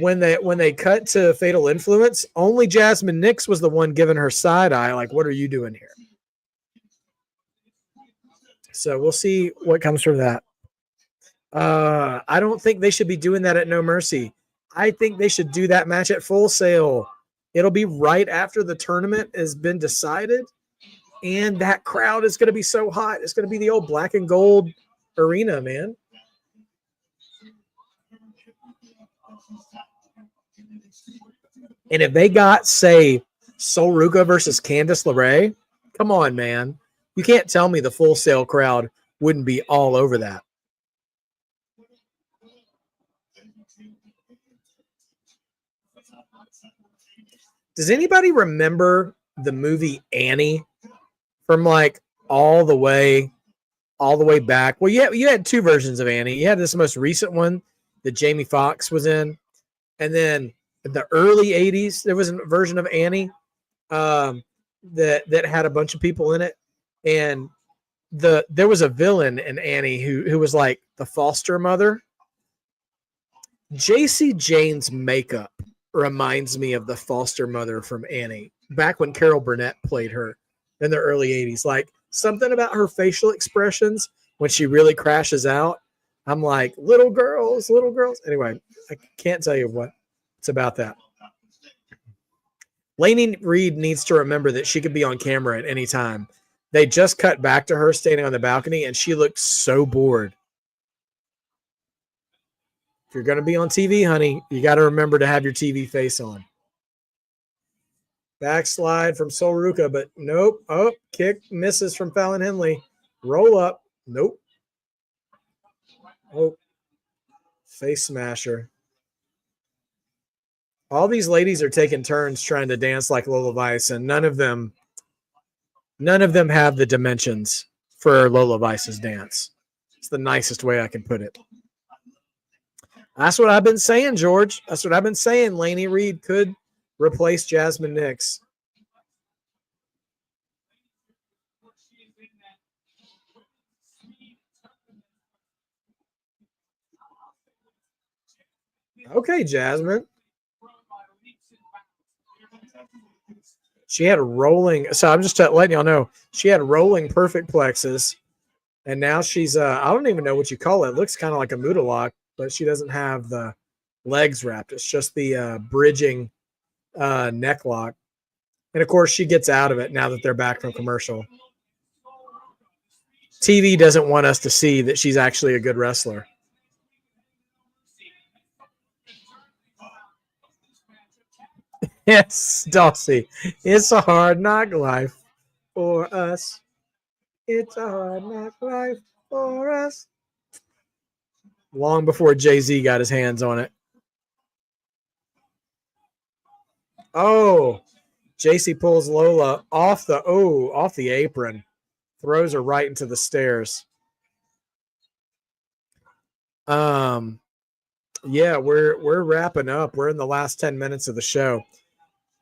when they cut to Fatal Influence, only Jasmine Nix was the one giving her side eye, like, what are you doing here? So we'll see what comes from that. I don't think they should be doing that at No Mercy. I think they should do that match at Full Sail. It'll be right after the tournament has been decided, and that crowd is going to be so hot. It's going to be the old black and gold arena, man. And if they got, say, Zaruca versus Candice LeRae, come on, man. You can't tell me the Full Sail crowd wouldn't be all over that. Does anybody remember the movie Annie from like all the way back? Well, you had two versions of Annie. You had this most recent one that Jamie Foxx was in, and then in the early 80s there was a version of Annie that had a bunch of people in it, and there was a villain in Annie who was like the foster mother. J.C. Jane's makeup reminds me of the foster mother from Annie, back when Carol Burnett played her in the early 80s. Like, something about her facial expressions when she really crashes out. I'm like, little girls. Anyway, I can't tell you what it's about that. Laney Reed needs to remember that she could be on camera at any time. They just cut back to her standing on the balcony, and she looked so bored. If you're going to be on TV, honey, you got to remember to have your TV face on. Backslide from Zaruca, but nope. Oh, kick misses from Fallon Henley. Roll up. Nope. Oh, face smasher. All these ladies are taking turns trying to dance like Lola Vice, and none of them have the dimensions for Lola Vice's dance. It's the nicest way I can put it. That's what I've been saying, George. That's what I've been saying. Laney Reed could replace Jasmine Nix. Okay, Jasmine. She had rolling. So I'm just letting y'all know. She had rolling perfect plexus. And now she's, I don't even know what you call it. It looks kind of like a Muda lock, but she doesn't have the legs wrapped. It's just the bridging neck lock. And, of course, she gets out of it now that they're back from commercial. TV doesn't want us to see that she's actually a good wrestler. Yes, Dulcie. It's a hard knock life for us. It's a hard knock life for us. Long before Jay-Z got his hands on it. Oh, JC pulls Lola off the apron. Throws her right into the stairs. Yeah, we're wrapping up. We're in the last 10 minutes of the show.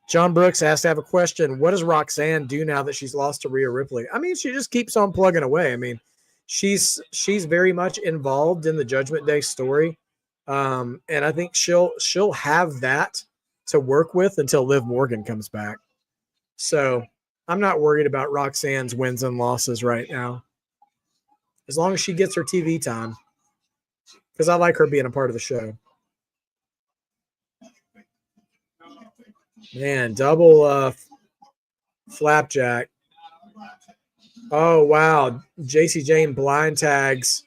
John Brooks has to have a question. What does Roxanne do now that she's lost to Rhea Ripley? I mean, she just keeps on plugging away. I mean, she's very much involved in the Judgment Day story. And I think she'll have that to work with until Liv Morgan comes back. So I'm not worried about Roxanne's wins and losses right now. As long as she gets her TV time. Because I like her being a part of the show. Man, double flapjack. Oh, wow. JC Jane blind tags.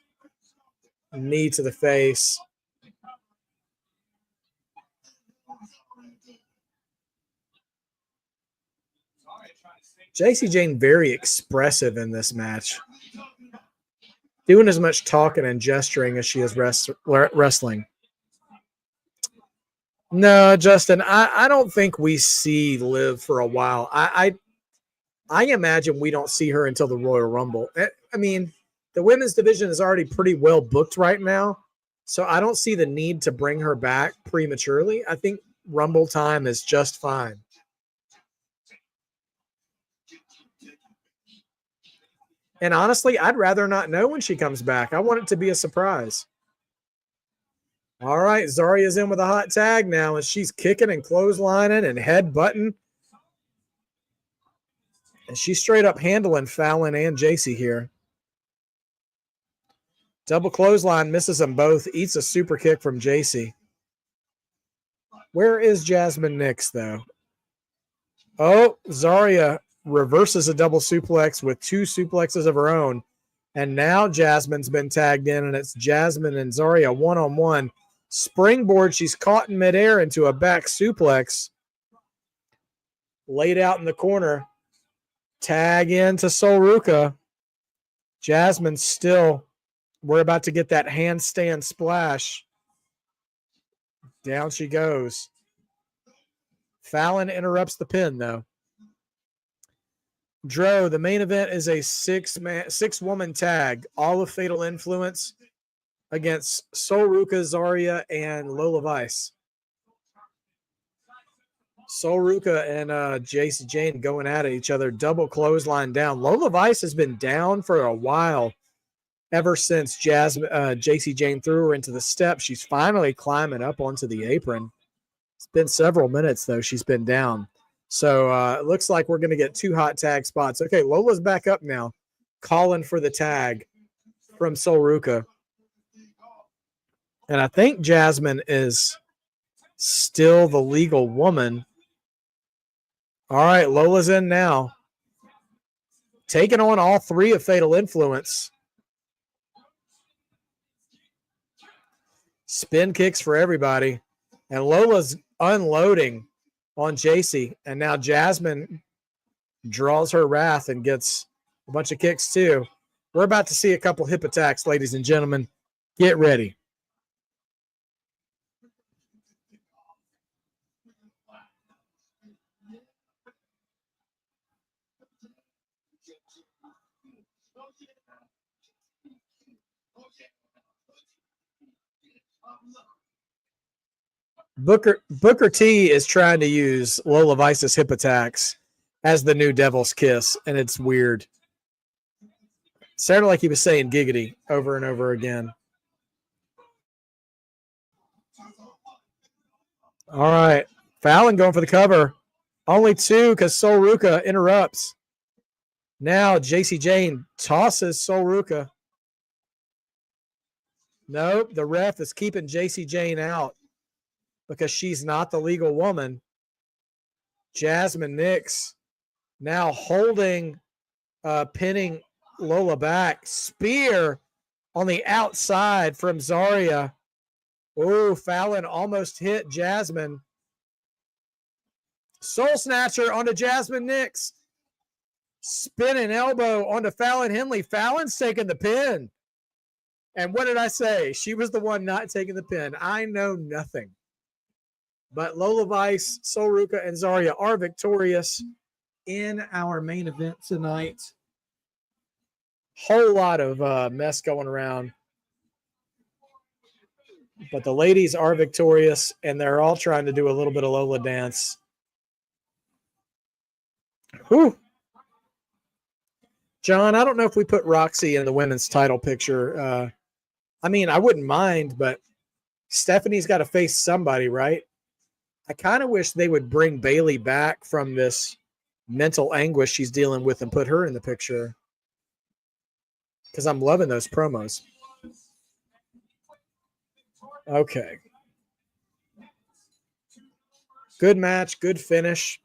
Knee to the face. JC Jane very expressive in this match. doing as much talking and gesturing as she is wrestling. No, Justin, I don't think we see Liv for a while. I imagine we don't see her until the Royal Rumble. I mean, the women's division is already pretty well booked right now, so I don't see the need to bring her back prematurely. I think Rumble time is just fine. And honestly, I'd rather not know when she comes back. I want it to be a surprise. All right, Zaria's in with a hot tag now, and she's kicking and clotheslining and headbutting. And she's straight up handling Fallon and JC here. Double clothesline, misses them both, eats a super kick from JC. Where is Jasmine Nix, though? Oh, Zaria reverses a double suplex with 2 suplexes of her own. And now Jasmine's been tagged in, and it's Jasmine and Zaria one-on-one. Springboard, she's caught in midair into a back suplex. Laid out in the corner. Tag into Zaruca. Jasmine still, we're about to get that handstand splash. Down she goes. Fallon interrupts the pin, though. Dro, the main event is a 6-woman tag, all of Fatal Influence against Zaruca, Zaria, and Lola Vice. Zaruca and JC Jane going at each other, double clothesline down. Lola Vice has been down for a while, ever since JC Jane threw her into the steps. She's finally climbing up onto the apron. It's been several minutes, though, she's been down. So it looks like we're going to get 2 hot tag spots. Okay, Lola's back up now, calling for the tag from Zaruca. And I think Jasmine is still the legal woman. All right, Lola's in now. Taking on all 3 of Fatal Influence. Spin kicks for everybody. And Lola's unloading on JC. And now Jasmine draws her wrath and gets a bunch of kicks too. We're about to see a couple hip attacks, ladies and gentlemen. Get ready. Booker T is trying to use Lola Vice's hip attacks as the new Devil's Kiss, and it's weird. Sounded like he was saying giggity over and over again. All right. Fallon going for the cover. Only 2 because Zaruca interrupts. Now JC Jane tosses Zaruca. Nope, the ref is keeping JC Jane out because she's not the legal woman. Jasmine Nix now holding, pinning Lola back. Spear on the outside from Zaria. Oh, Fallon almost hit Jasmine. Soul Snatcher onto Jasmine Nix. Spinning elbow onto Fallon Henley. Fallon's taking the pin. And what did I say? She was the one not taking the pin. I know nothing. But Lola Vice, Zaruca, and Zaria are victorious in our main event tonight. Whole lot of mess going around. But the ladies are victorious, and they're all trying to do a little bit of Lola dance. Whew. John, I don't know if we put Roxy in the women's title picture. I mean, I wouldn't mind, but Stephanie's got to face somebody, right? I kind of wish they would bring Bayley back from this mental anguish she's dealing with and put her in the picture, because I'm loving those promos. Okay. Good match, good finish.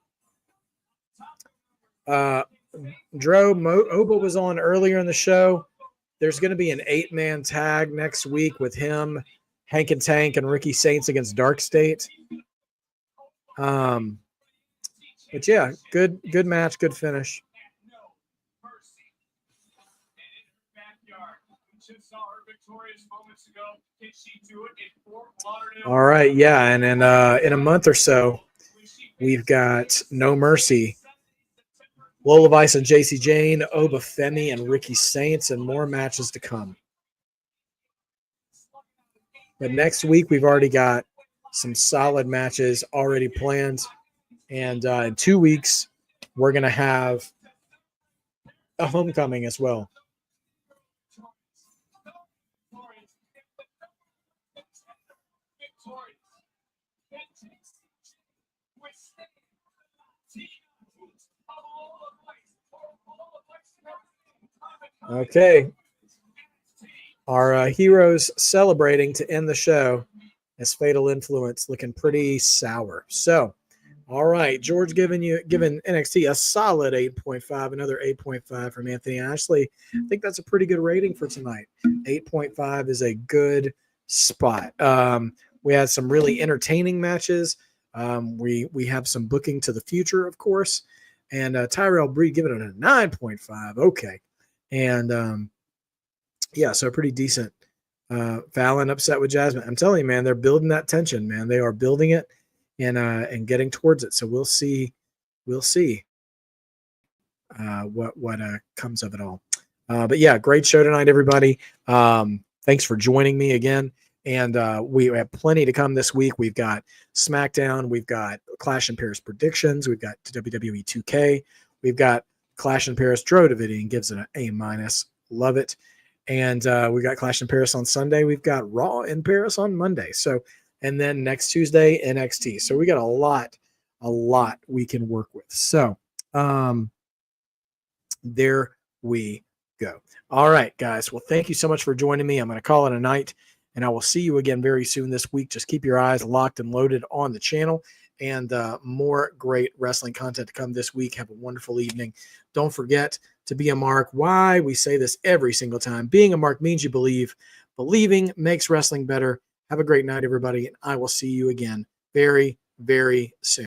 Oba was on earlier in the show. There's going to be an 8-man tag next week with him, Hank and Tank, and Ricky Saints against Dark State. But yeah, good match, good finish. just saw her victorious moments ago. Can she do it in Fort Lauderdale? All right, yeah, and then in a month or so, we've got No Mercy, Lola Vice and JC Jane, Oba Femi and Ricky Saints, and more matches to come. But next week, we've already got some solid matches already planned. And in 2 weeks, we're going to have a homecoming as well. Okay. Our heroes celebrating to end the show as Fatal Influence looking pretty sour. So, all right, George giving NXT a solid 8.5, another 8.5 from Anthony Ashley. I think that's a pretty good rating for tonight. 8.5 is a good spot. We had some really entertaining matches. We have some booking to the future, of course. And Tyrell Breed giving it a 9.5. Okay. And yeah, so pretty decent. Fallon upset with Jasmine. I'm telling you, man, they're building that tension, man. They are building it and getting towards it. So we'll see what comes of it all. But yeah, great show tonight, everybody. Thanks for joining me again. And we have plenty to come this week. We've got SmackDown. We've got Clash in Paris predictions. We've got WWE 2K. We've got Clash in Paris. Dro Davidian gives it an A-. Love it. And we got Clash in Paris on Sunday. We've got Raw in Paris on Monday. So, and then next Tuesday, NXT. So we got a lot we can work with. So there we go. All right, guys. Well, thank you so much for joining me. I'm going to call it a night, and I will see you again very soon this week. Just keep your eyes locked and loaded on the channel, and more great wrestling content to come this week. Have a wonderful evening. Don't forget to be a mark. Why? We say this every single time. Being a mark means you believe. Believing makes wrestling better. Have a great night, everybody, and I will see you again very, very soon.